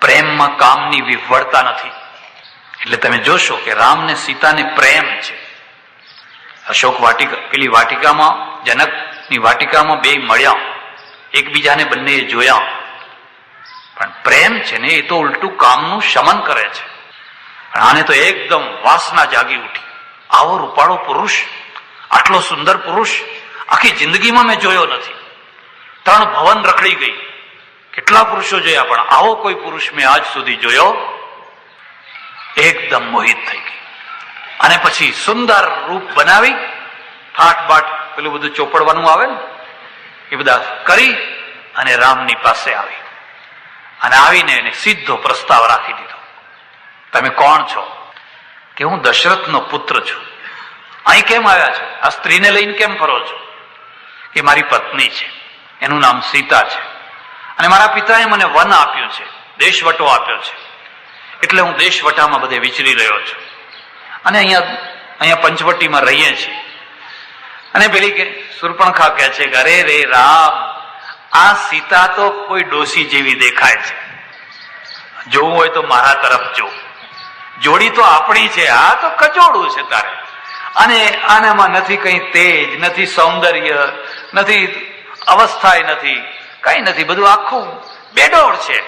Speaker 1: પ્રેમમાં કામની વિહ્વળતા નથી. એટલે તમે જોશો કે રામને સીતાને પ્રેમ છે. અશોક વાટિકા, પેલી વાટિકામાં, જનકની વાટિકામાં બે મળ્યા, એકબીજાને બંને જોયા, પણ પ્રેમ છે ને એ તો ઉલટું કામનું શમન કરે છે. આને તો એકદમ વાસના જાગી ઉઠી. આવો રૂપાળો પુરુષ, આટલો સુંદર પુરુષ આખી જિંદગીમાં મેં જોયો નથી. 3 ભવન રખડી ગઈ, કેટલા પુરુષો જોયા, પણ આવો કોઈ પુરુષ મેં આજ સુધી જોયો. એકદમ મોહિત થઈ ગઈ અને પછી સુંદર રૂપ બનાવી, ઠાઠ બાઠ પેલું બધું ચોપડવાનું આવે ને એ બધા કરી અને રામની પાસે આવી અને આવીને એને સીધો પ્રસ્તાવ રાખી દીધો. તમે કોણ છો? કે હું દશરથનો પુત્ર છું. અહીં કેમ આવ્યા છો? આ સ્ત્રીને લઈને કેમ ફરો છો? કે મારી પત્ની છે, એનું નામ સીતા છે અને મારા પિતાએ મને વન આપ્યું છે, દેશવટો આપ્યો છે, એટલે હું દેશવટામાં બધે વિચરી રહ્યો છું અને અહીંયા પંચવટીમાં રહીએ છીએ. અને પેલી કે શૂર્પણખા કહે છે કે અરે રે રામ, આ સીતા તો કોઈ ડોસી જેવી દેખાય છે, જોવું હોય તો મારા તરફ જો, જોડી તો આપણી છે, આ તો કચોડું છે તારે. અને આનામાં નથી કઈ તેજ, નથી સૌંદર્ય, નથી અવસ્થા, નથી કઈ નથી, બધું આખું બેડોળ છે.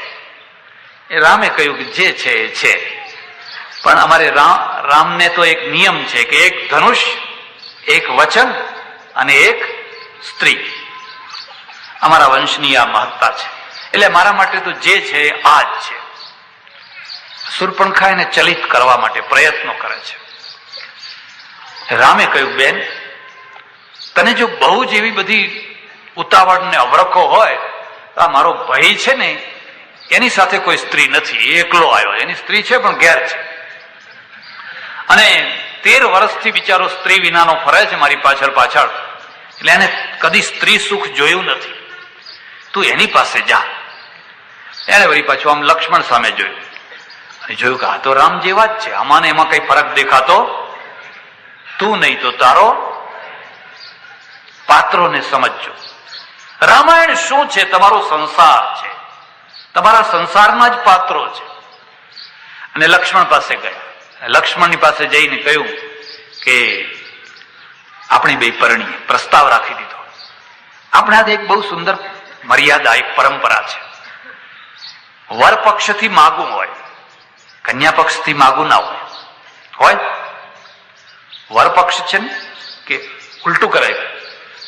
Speaker 1: એ રામે કહ્યું કે જે છે એ છે, પણ અમારે રામને તો એક નિયમ છે કે એક ધનુષ, એક વચન અને એક સ્ત્રી. અમારા વંશની આ મહત્તા છે, એટલે મારા માટે તો જે છે આ જ છે. શૂર્પણખા એને ચલિત કરવા માટે પ્રયત્નો કરે છે. રામે કહ્યું બેન, તને જો બહુ જ એવી બધી ઉતાવળ ને અવરખો હોય તો આ મારો ભાઈ છે ને એની સાથે કોઈ સ્ત્રી નથી, એ એકલો આવ્યો, એની સ્ત્રી છે પણ ઘેર છે અને 13 વર્ષથી બિચારો સ્ત્રી વિનાનો ફરે છે મારી પાછળ પાછળ, એટલે એને કદી સ્ત્રી સુખ જોયું નથી, તું એની પાસે જા. એને વળી પાછું આમ લક્ષ્મણ સામે જોયું અને જોયું કે આ તો રામ જેવા જ છે, આમાં ને એમાં કઈ ફરક દેખાતો, તું નહીં તો તારો પાત્રોને સમજજો. રામાયણ શું છે? તમારો સંસાર છે, તમારા સંસારના જ પાત્રો છે. અને લક્ષ્મણ પાસે ગયા. લક્ષ્મણની પાસે જઈને કહ્યું કે આપણે બે પરણીએ, પ્રસ્તાવ રાખી દીધો. આપણા એક બહુ સુંદર મર્યાદા, એક પરંપરા છે. વર પક્ષથી માગું હોય, કન્યા પક્ષથી માગું ના હોય. હોય વર પક્ષ છે ને કે ઉલટું કરાય,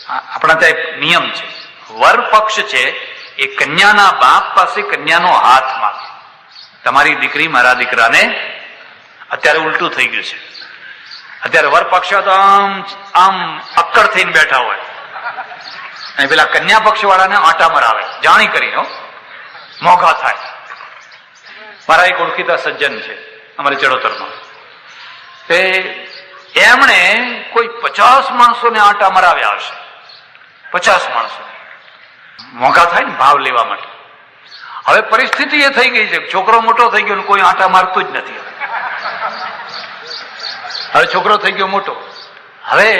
Speaker 1: આપણા ત્યાં એક નિયમ છે. વર પક્ષ છે એ કન્યાના બાપ પાસે કન્યાનો હાથ માંગે. તમારી દીકરી મારા દીકરાને, અત્યારે ઉલટું થઈ ગયું છે. અત્યારે વર પક્ષ તો આમ આમ અક્કડ થઈને બેઠા હોય અને પેલા કન્યા પક્ષ વાળાને આંટા મરાવે, જાણી કરીને મોઘા થાય. મારા એક ઓળખીતા સજ્જન છે અમારી ચડોતરમાં, તે એમણે કોઈ 50 માણસોને આંટા મરાવ્યા હશે. 50 માણસો મોંઘા થાય ને ભાવ લેવા માટે. હવે પરિસ્થિતિ એ થઈ ગઈ છે, છોકરો મોટો થઈ ગયો, કોઈ આંટા મારતું જ નથી. હવે છોકરો થઈ ગયો મોટો, હવે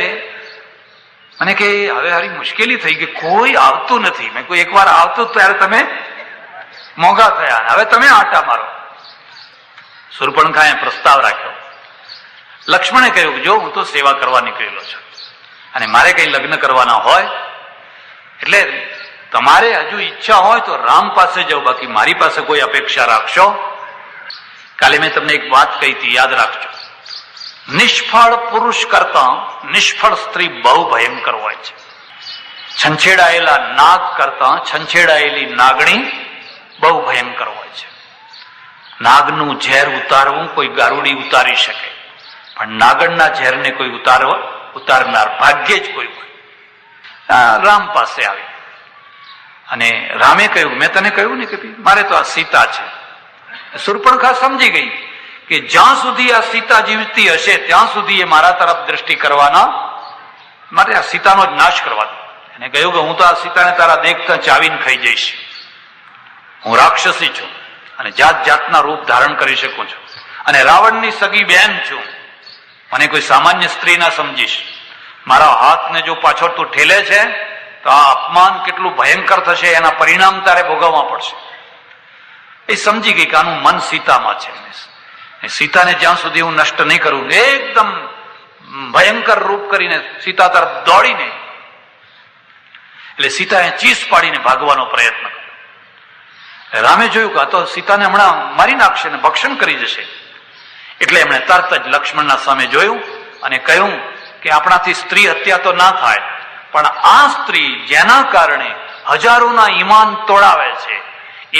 Speaker 1: મને કે હવે હારી મુશ્કેલી થઈ ગઈ, કોઈ આવતું નથી. મેં કોઈ એકવાર આવતું ત્યારે તમે મોંઘા થયા, હવે તમે આંટા મારો. શૂર્પણખાએ પ્રસ્તાવ રાખ્યો. લક્ષ્મણે કહ્યું, જો હું તો સેવા કરવા નીકળેલો છું અને મારે કઈ લગ્ન કરવાના હોય એટલે તમારે હજુ ઈચ્છા હોય તો રામ પાસે જાઓ, બાકી મારી પાસે કોઈ અપેક્ષા રાખશો. કાલે મેં તમને એક વાત કહી હતી, યાદ રાખજો. નિષ્ફળ પુરુષ કરતા નિષ્ફળ સ્ત્રી બહુ ભયંકર હોય છે. છંછેડાયેલા નાગ કરતા છંછેડાયેલી નાગણી બહુ ભયંકર હોય છે. નાગનું ઝેર ઉતારવું કોઈ ગારુડી ઉતારી શકે, પણ નાગણના ઝેરને કોઈ ઉતારનાર ભાગ્યે જ કોઈ હોય. રામ પાસે આવી અને રામે કહ્યું, મેં તને કહ્યું ને કે મારે તો આ સીતા છે. શૂર્પણખા સમજી ગઈ કે જ્યાં સુધી આ સીતા જીવતી હશે ત્યાં સુધી એ મારા તરફ દ્રષ્ટિ કરવાના, મારે આ સીતાનો જ નાશ કરવા દો. એને કહ્યું કે હું તો આ સીતાને તારા દેખતા ચાવીને ખાઈ જઈશ. હું રાક્ષસી છું અને જાત જાતના રૂપ ધારણ કરી શકું છું અને રાવણની સગી બહેન છું. મને કોઈ સામાન્ય સ્ત્રી ના સમજીશ. મારા હાથને જો પાછળ તું ઠેલે છે તો આ અપમાન કેટલું ભયંકર થશે, એના પરિણામ તારે ભોગવવા પડશે. એ સમજી ગઈ કે આનું મન સીતામાં છે. સીતાને જ્યાં સુધી હું નષ્ટ નહીં કરું, એકદમ ભયંકર રૂપ કરીને સીતા તરફ દોડીને, એટલે સીતાએ ચીસ પાડીને ભાગવાનો પ્રયત્ન કર્યો. રામે જોયું કે આ તો સીતાને હમણાં મારી નાખશે ને ભક્ષણ કરી જશે, એટલે એમણે તરત જ લક્ષ્મણના સામે જોયું અને કહ્યું કે આપણાથી સ્ત્રી હત્યા તો ના થાય, પણ આ સ્ત્રી જેના કારણે હજારોના ઈમાન તોડાવે છે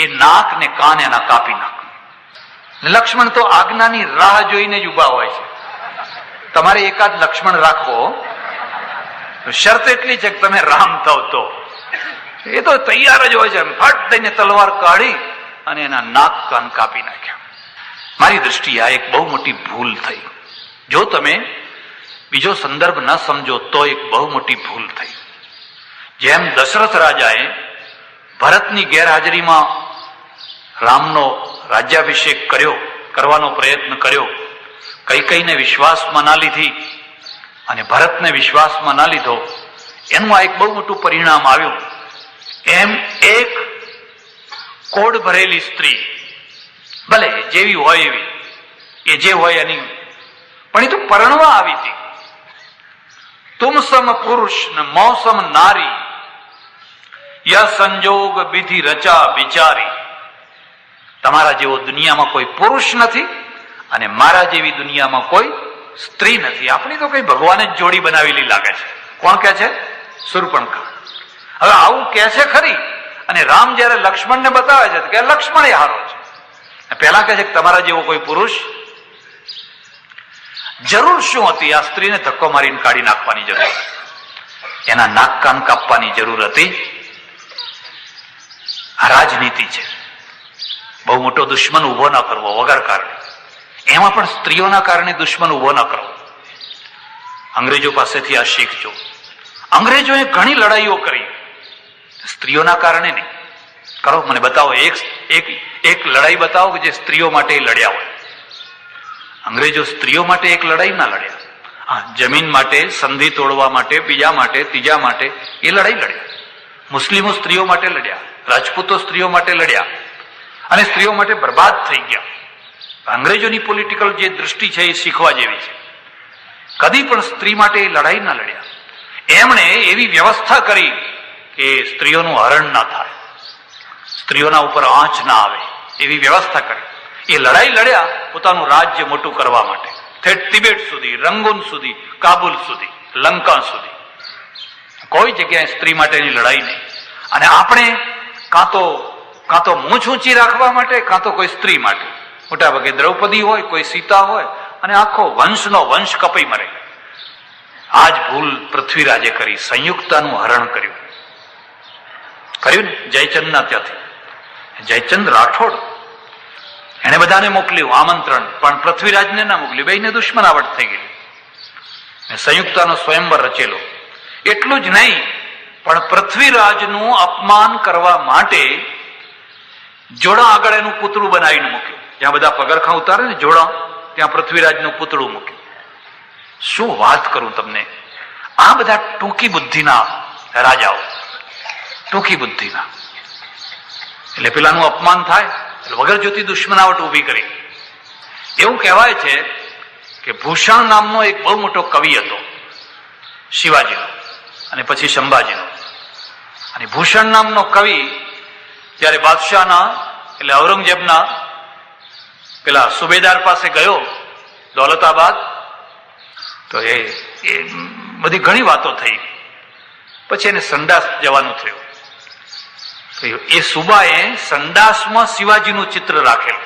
Speaker 1: એ નાક ને કાન એના કાપી નાખ. લક્ષ્મણ તો આજ્ઞાની રાહ જોઈને જ ઉભા હોય છે. તમારે એકાદ લક્ષ્મણ રાખવો, શરત એટલી છે કે તમે રામ થાવ તો. એ તો તૈયાર જ હોય છે, ફટ દઈને તલવાર કાઢી અને એના નાક કાન કાપી નાખ્યા. મારી દ્રષ્ટિએ આ એક બહુ મોટી ભૂલ થઈ. જો તમે બીજો સંદર્ભ ન સમજો તો એક બહુ મોટી ભૂલ થઈ. જેમ દશરથ રાજાએ ભરતની ગેરહાજરીમાં રામનો રાજ્યાભિષેક કરવાનો પ્રયત્ન કર્યો, કૈકેયીને વિશ્વાસમાં ના લીધી અને ભરતને વિશ્વાસમાં ના લીધો, એનું આ એક બહુ મોટું પરિણામ આવ્યું. એમ એક કોડ ભરેલી સ્ત્રી, ભલે જેવી હોય એવી, એ જે હોય એની, પણ એ તો પરણવા આવી હતી. તુમ સમ પુરુષ ને મૌસમ નારી, ય સંજોગ વિધિ રચા બિચારી. તમારા જેવો દુનિયામાં કોઈ પુરુષ નથી અને મારા જેવી દુનિયામાં કોઈ સ્ત્રી નથી. આપણી તો કઈ ભગવાને જ જોડી બનાવેલી લાગે છે. કોણ કે છે? શૂર્પણખા. હવે આવું કે છે ખરી, અને રામ જયારે લક્ષ્મણને બતાવે છે કે લક્ષ્મણ એ હારો છે. પહેલા કહે છે કે તમારા જેવો કોઈ પુરુષ. જરૂર શું હતી? આ સ્ત્રીને ધક્કો મારીને કાઢી નાખવાની જરૂર, એના નાક કાન કાપવાની જરૂર હતી. આ રાજનીતિ છે. બહુ મોટો દુશ્મન ઉભો ન કરવો વગર કારણે, એમાં પણ સ્ત્રીઓના કારણે દુશ્મન ઉભો ન કરવો. અંગ્રેજો પાસેથી આ શીખજો. અંગ્રેજોએ ઘણી લડાઈઓ કરી, સ્ત્રીઓના કારણે નહીં. કરો, મને બતાવો એક લડાઈ બતાવો કે જે સ્ત્રીઓ માટે લડ્યા હોય. અંગ્રેજો સ્ત્રીઓ માટે એક લડાઈ ના લડ્યા. હા, જમીન માટે, સંધિ તોડવા માટે, બીજા માટે, ત્રીજા માટે એ લડાઈ લડ્યા. મુસ્લિમો સ્ત્રીઓ માટે લડ્યા, રાજપૂતો સ્ત્રીઓ માટે લડ્યા અને સ્ત્રીઓ માટે બરબાદ થઈ ગયા. અંગ્રેજોની પોલિટિકલ જે દૃષ્ટિ છે એ શીખવા જેવી છે. કદી પણ સ્ત્રી માટે લડાઈ ના લડ્યા. એમણે એવી વ્યવસ્થા કરી કે સ્ત્રીઓનું હરણ ના થાય, સ્ત્રીઓના ઉપર આંચ ના આવે, એવી વ્યવસ્થા કરી. એ લડાઈ લડ્યા પોતાનું રાજ્ય મોટું કરવા માટે, ઠેઠ તિબેટ સુધી, રંગૂન સુધી, કાબુલ સુધી, લંકા સુધી. કોઈ જગ્યાએ સ્ત્રી માટેની લડાઈ નહીં. અને આપણે કાં તો મૂછ ઊંચી રાખવા માટે, કાં તો કોઈ સ્ત્રી માટે. મોટા ભાગે દ્રૌપદી હોય, કોઈ સીતા હોય, અને આખો વંશનો વંશ કપાઈ મરે. આજ ભૂલ પૃથ્વીરાજે કરી, સંયુક્તાનું હરણ કર્યું. કર્યું ને જયચંદના ત્યાંથી. જયચંદ રાઠોડ એને બધાને મોકલ્યું આમંત્રણ, પણ પૃથ્વીરાજને ના મોકલ્યું, બેયને દુશ્મનાવટ થઈ ગઈ. સંયુક્તાનો સ્વયંવર રચેલો. એટલું જ નહીં, પણ પૃથ્વીરાજનું અપમાન કરવા માટે જોડા આગળ એનું પૂતળું બનાવીને મૂક્યું. જ્યાં બધા પગરખા ઉતારે ને જોડા, ત્યાં પૃથ્વીરાજનું પૂતળું મૂક્યું. શું વાત કરું તમને, આ બધા ટૂંકી બુદ્ધિના રાજાઓ, ટૂંકી બુદ્ધિના. એટલે પેલાનું અપમાન થાય એટલે વગર જોતી દુશ્મનાવટ ઉભી કરી. એવું કહેવાય છે કે ભૂષણ નામનો એક બહુ મોટો કવિ હતો શિવાજીનો અને પછી સંભાજીનો. અને ભૂષણ નામનો કવિ જયારે બાદશાહના એટલે ઔરંગઝેબના પેલા સુબેદાર પાસે ગયો દૌલતાબાદ, તો એ બધી ઘણી વાતો થઈ. પછી એને સંડાસ જવાનું થયું. એ સુબાએ સંડાસમાં શિવાજીનું ચિત્ર રાખેલું.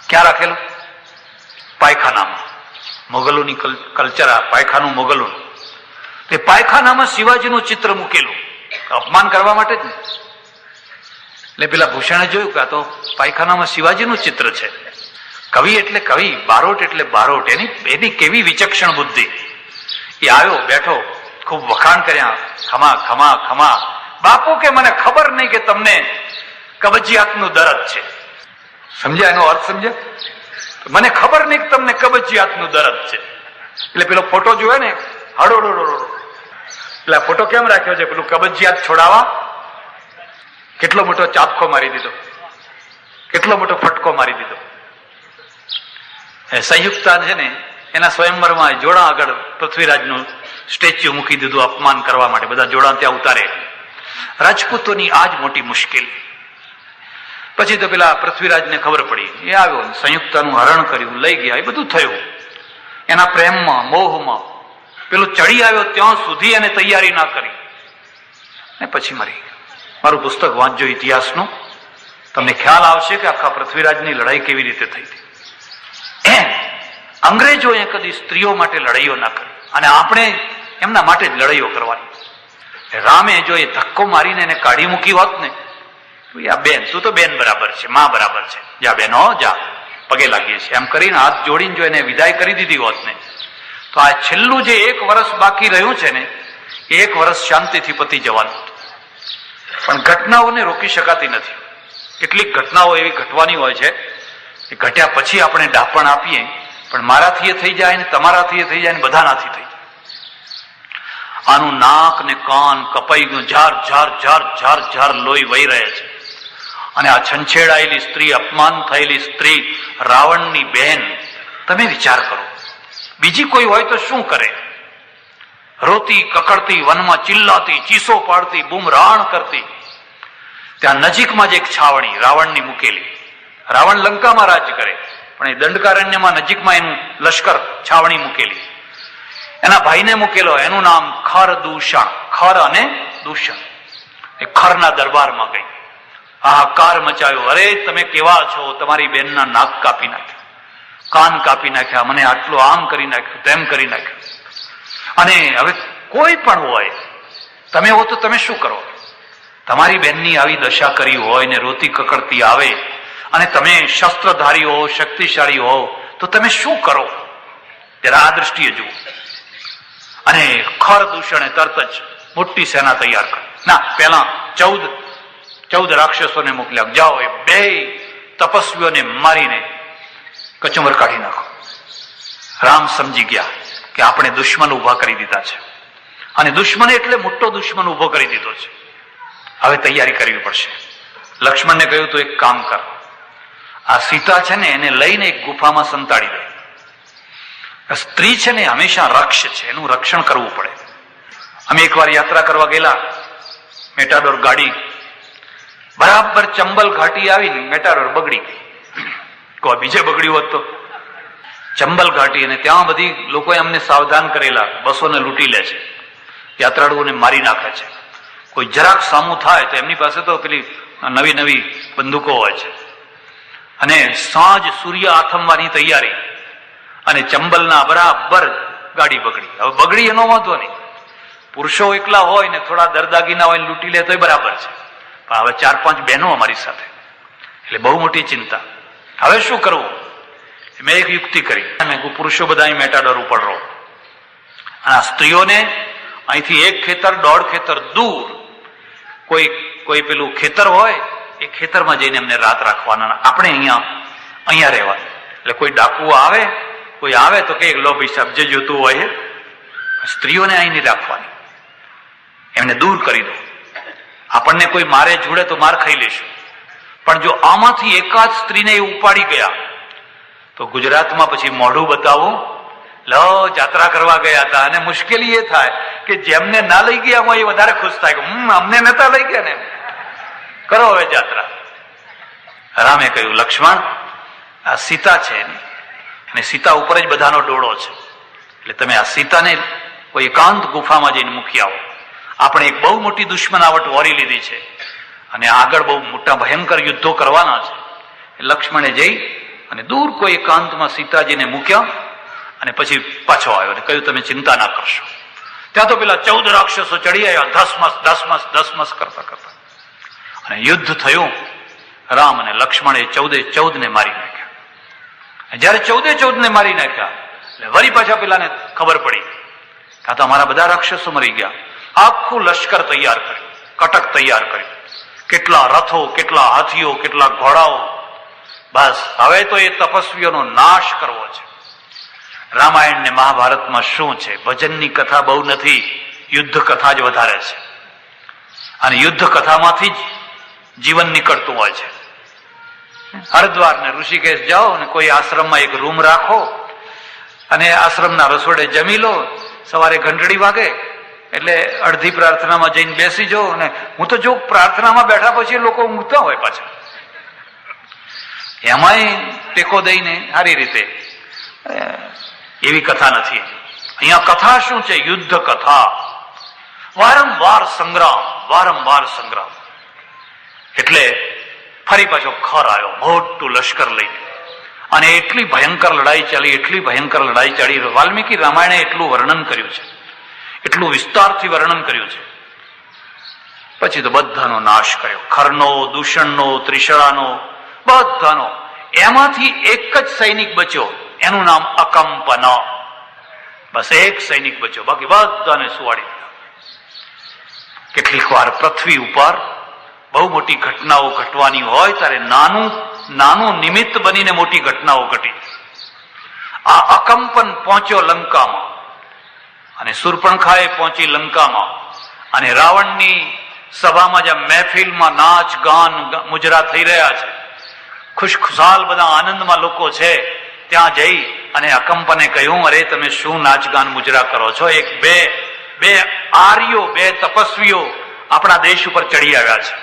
Speaker 1: ક્યાં રાખેલું? પાયખાનામાં. મોગલોની કલ્ચર, પાયખાનું મોગલોનું. તે પાયખાનામાં શિવાજીનું ચિત્ર મૂકેલું, અપમાન કરવા માટે જ ને. એટલે પેલા ભૂષણે જોયું કે આ તો પાયખાનામાં શિવાજીનું ચિત્ર છે. કવિ એટલે કવિ, બારોટ એટલે બારોટ. એની કેવી વિચક્ષણ બુદ્ધિ. એ આવ્યો, બેઠો, ખૂબ વખાણ કર્યા, ખમા ખમા ખમા. બાપુ કે મને ખબર નહીં કે તમને કબજિયાતનું દર્દ છે. સમજ્યા એનો અર્થ? સમજ્યા? મને ખબર નહીં કે તમને કબજિયાતનું દર્દ છે. એટલે પેલો ફોટો જોયે ને, હડોડોડો. એટલે ફોટો કેમ રાખ્યો છે? પેલું કબજિયાત છોડાવવા કેટલો મોટો ચાપકો મારી દીધો, કેટલો મોટો ફટકો મારી દીધો. સંયુક્તા છે ને એના સ્વયંવરમાં જોડા આગળ પૃથ્વીરાજનું સ્ટેચ્યુ મૂકી દીધું અપમાન કરવા માટે. બધા જોડા ત્યાં ઉતારે. રાજપૂતોની આજ મોટી મુશ્કેલ. પછી તો પેલા પૃથ્વીરાજને ખબર પડી, એ આવ્યો, સંયુક્તાનું હરણ કર્યું, લઈ ગયા. એ બધું થયું એના પ્રેમમાં, મોહમાં. પેલું ચડી આવ્યો ત્યાં સુધી એને તૈયારી ના કરી ને પછી મરી ગયો. મારું પુસ્તક વાંચજો ઇતિહાસનું, તમને ખ્યાલ આવશે કે આખા પૃથ્વીરાજની લડાઈ કેવી રીતે થઈ હતી. અંગ્રેજોએ કદી સ્ત્રીઓ માટે લડાઈઓ ના કરી, અને આપણે એમના માટે જ લડાઈઓ કરવાની. રામે જો એ ધક્કો મારીને એને કાઢી મૂકી હોત ને, આ બેન, તું તો બેન બરાબર છે, માં બરાબર છે, જા બેનો જા, પગે લાગીએ છીએ, એમ કરીને હાથ જોડીને જો એને વિદાય કરી દીધી હોત ને, તો આ છેલ્લું જે 1 વર્ષ બાકી રહ્યું છે ને, એ 1 વર્ષ શાંતિથી પતી જવાનું હતું. પણ ઘટનાઓને રોકી શકાતી નથી. કેટલીક ઘટનાઓ એવી ઘટવાની હોય છે કે ઘટ્યા પછી આપણે ડાપણ આપીએ, પણ મારાથી એ થઈ જાય ને તમારાથી એ થઈ જાય ને બધાનાથી થઈ જાય. આનું નાક ને કાન કપાઈ ગયું, ઝાર ઝાર ઝાર ઝાર ઝાર લોહી વહી રહે છે. અને આ છંછેડાયેલી સ્ત્રી, અપમાન થયેલી સ્ત્રી, રાવણની બહેન, તમે વિચાર કરો, બીજી કોઈ હોય તો શું કરે? રોતી કકડતી, વનમાં ચિલ્લાતી, ચીસો પાડતી, બૂમરાણ કરતી. ત્યાં નજીકમાં જ એક છાવણી રાવણની મૂકેલી. રાવણ લંકામાં રાજ કરે, પણ એ દંડકારણ્યમાં નજીકમાં એનું લશ્કર છાવણી મૂકેલી. એના ભાઈને મૂકેલો, એનું નામ ખર દૂષણ. ખર અને દૂષણ. એ ખરના દરબારમાં ગઈ, હાહાકાર મચાયો. અરે તમે કેવા છો? તમારી બેનના નાક કાપી નાખ્યા, કાન કાપી નાખ્યા, મને આટલું આમ કરી નાખ્યું, તેમ કરી નાખ્યું. અને હવે કોઈ પણ હોય, તમે હો તો તમે શું કરો? તમારી બેનની આવી દશા કરી હોય ને રોતી કકડતી આવે, અને તમે શસ્ત્રધારી હો, શક્તિશાળી હો, તો તમે શું કરો? જરા આ દ્રષ્ટિએ જુઓ. અને ખર દૂષણે તરત જ મોટી સેના તૈયાર કરી. ના, પેલા 14 રાક્ષસોને મોકલ્યા, જાઓ એ 2 તપસ્વીઓને મારીને કચુંબર કાઢી નાખો. રામ સમજી ગયા કે આપણે દુશ્મન ઉભા કરી દીધા છે, અને દુશ્મન એટલે મોટો દુશ્મન ઉભો કરી દીધો છે. હવે તૈયારી કરવી પડશે. લક્ષ્મણને કહ્યું તો એક કામ કર, આ સીતા છે ને એને લઈને એક ગુફામાં સંતાડી દે. સ્ત્રી છે ને હંમેશા રક્ષ છે, એનું રક્ષણ કરવું પડે. અમે એકવાર યાત્રા કરવા ગયેલા, મેટાડોર ગાડી બરાબર ચંબલ ઘાટી આવીને મેટાડોર બગડી ગઈ. કોઈ બીજે બગડ્યું હોત તો? ચંબલ ઘાટી. અને ત્યાં બધી લોકોએ અમને સાવધાન કરેલા, બસોને લૂંટી લે છે, યાત્રાળુઓને મારી નાખે છે. કોઈ જરાક સામું થાય તો એમની પાસે તો પેલી નવી બંદૂકો હોય છે. અને સાંજ સૂર્ય આથમવાની તૈયારી, અને ચંબલના બરાબર ગાડી બગડી. હવે બગડી એનો વાંધો નહીં, પુરુષો એકલા હોય ને થોડા દરદાગીના હોય લૂંટી લે તોય બરાબર છે, પણ હવે 4-5 બહેનો અમારી સાથે, એટલે બહુ મોટી ચિંતા. હવે શું કરવું? મેં એક યુક્તિ કરી. મેં પુરુષો બધા અહીં મેટાડોર ઉપર રહો, અને આ સ્ત્રીઓને અહીંથી 1 ખેતર 1.5 ખેતર દૂર કોઈ પેલું ખેતર હોય એ ખેતરમાં જઈને એમને રાત રાખવાના, આપણે અહીંયા રહેવાનું. એટલે કોઈ ડાકુ આવે, કોઈ આવે તો કે લો ભાઈ સાહેબ જે જોતું હોય સ્ત્રીઓને અહીં નહીં રાખવાની, એમને દૂર કરી દો. આપણને કોઈ મારે જોડે તો માર ખાઈ લેશું, પણ જો આમાંથી એકાદ સ્ત્રીને એ ઉપાડી ગયા તો ગુજરાતમાં પછી મોઢું બતાવું, લો જાત્રા કરવા ગયા હતા. અને મુશ્કેલી એ થાય કે જેમને ના લઈ ગયા હોય એ વધારે ખુશ થાય કે અમને નતા લઈ ગયા ને, કરો હવે જાત્રા. રામે કહ્યું, લક્ષ્મણ આ સીતા છે અને સીતા ઉપર જ બધાનો ડોળો છે, એટલે તમે આ સીતાને કોઈ એકાંત ગુફામાં જઈને મૂકી આવો. આપણે એક બહુ મોટી દુશ્મનાવટ વોરી લીધી છે અને આગળ બહુ મોટા ભયંકર યુદ્ધો કરવાના છે. લક્ષ્મણે જઈ અને દૂર કોઈ એકાંતમાં સીતાજીને મૂક્યા અને પછી પાછો આવ્યો અને કહ્યું તમે ચિંતા ના કરશો. ત્યાં તો પેલા 14 રાક્ષસો ચડી આવ્યા ધસમસ કરતા અને યુદ્ધ થયું. રામ અને લક્ષ્મણે 14 ને મારી નાખ્યા. જયારે 14 ને મારી નાખ્યા એટલે વળી પાછા પેલાને ખબર પડી કે આ તો અમારા બધા રાક્ષસો મરી ગયા. આખું લશ્કર તૈયાર કર્યું, કટક તૈયાર કર્યું, કેટલા રથો, કેટલા હાથીઓ, કેટલા ઘોડાઓ. બસ હવે તો એ તપસ્વીઓનો નાશ કરવો છે. રામાયણ ને મહાભારતમાં શું છે? ભજનની કથા બહુ નથી, યુદ્ધ કથા જ વધારે છે. અને યુદ્ધ કથામાંથી જ જીવન નીકળતું હોય છે. હરિદ્વાર ને ઋષિકેશ જાઓ અને કોઈ આશ્રમમાં એક રૂમ રાખો અને આશ્રમના રસોડે જમી લો. સવારે ઘંટડી વાગે એટલે અડધી પ્રાર્થનામાં જઈને બેસી જાઓ. અને હું તો જો પ્રાર્થનામાં બેઠા પછી લોકો ઊંઘતા હોય પાછા, એમાંય ટેકો દઈને સારી રીતે. એવી કથા નથી. અહીંયા કથા શું છે? યુદ્ધ કથા. વારંવાર સંગ્રામ. એટલે ફરી પાછો ખર આવ્યો મોટું લશ્કર લઈને, અને એટલી ભયંકર લડાઈ ચાલી. વાલ્મીકી રામાયણે એટલું વર્ણન કર્યું છે, એટલું વિસ્તારથી વર્ણન કર્યું છે. પછી તો બધાનો નાશ કર્યો, ખરનો, દૂષણનો, ત્રિશળાનો, બધાનો. એમાંથી એક જ સૈનિક બચ્યો, એનું નામ અકંપન. બસ એક સૈનિક બચ્યો, બાકી બધાને સુવાડી દીધા. કેટલીક વાર પૃથ્વી ઉપર બહુ મોટી ઘટનાઓ ઘટવાની હોય ત્યારે નાનું નિમિત્ત બનીને મોટી ઘટનાઓ ઘટી. આ અકંપન પહોંચ્યો લંકામાં, અને શૂર્પણખાએ પહોંચી લંકામાં, અને રાવણની સભામાં જ્યાં મહેફિલમાં નાચ ગાન મુજરા થઈ રહ્યા છે, ખુશખુશાલ બધા આનંદમાં લોકો છે, ત્યાં જઈ અને અકંપને કહ્યું, અરે તમે શું નાચ ગાન મુજરા કરો છો? બે આર્યો, 2 તપસ્વીઓ આપણા દેશ ઉપર ચડી આવ્યા છે.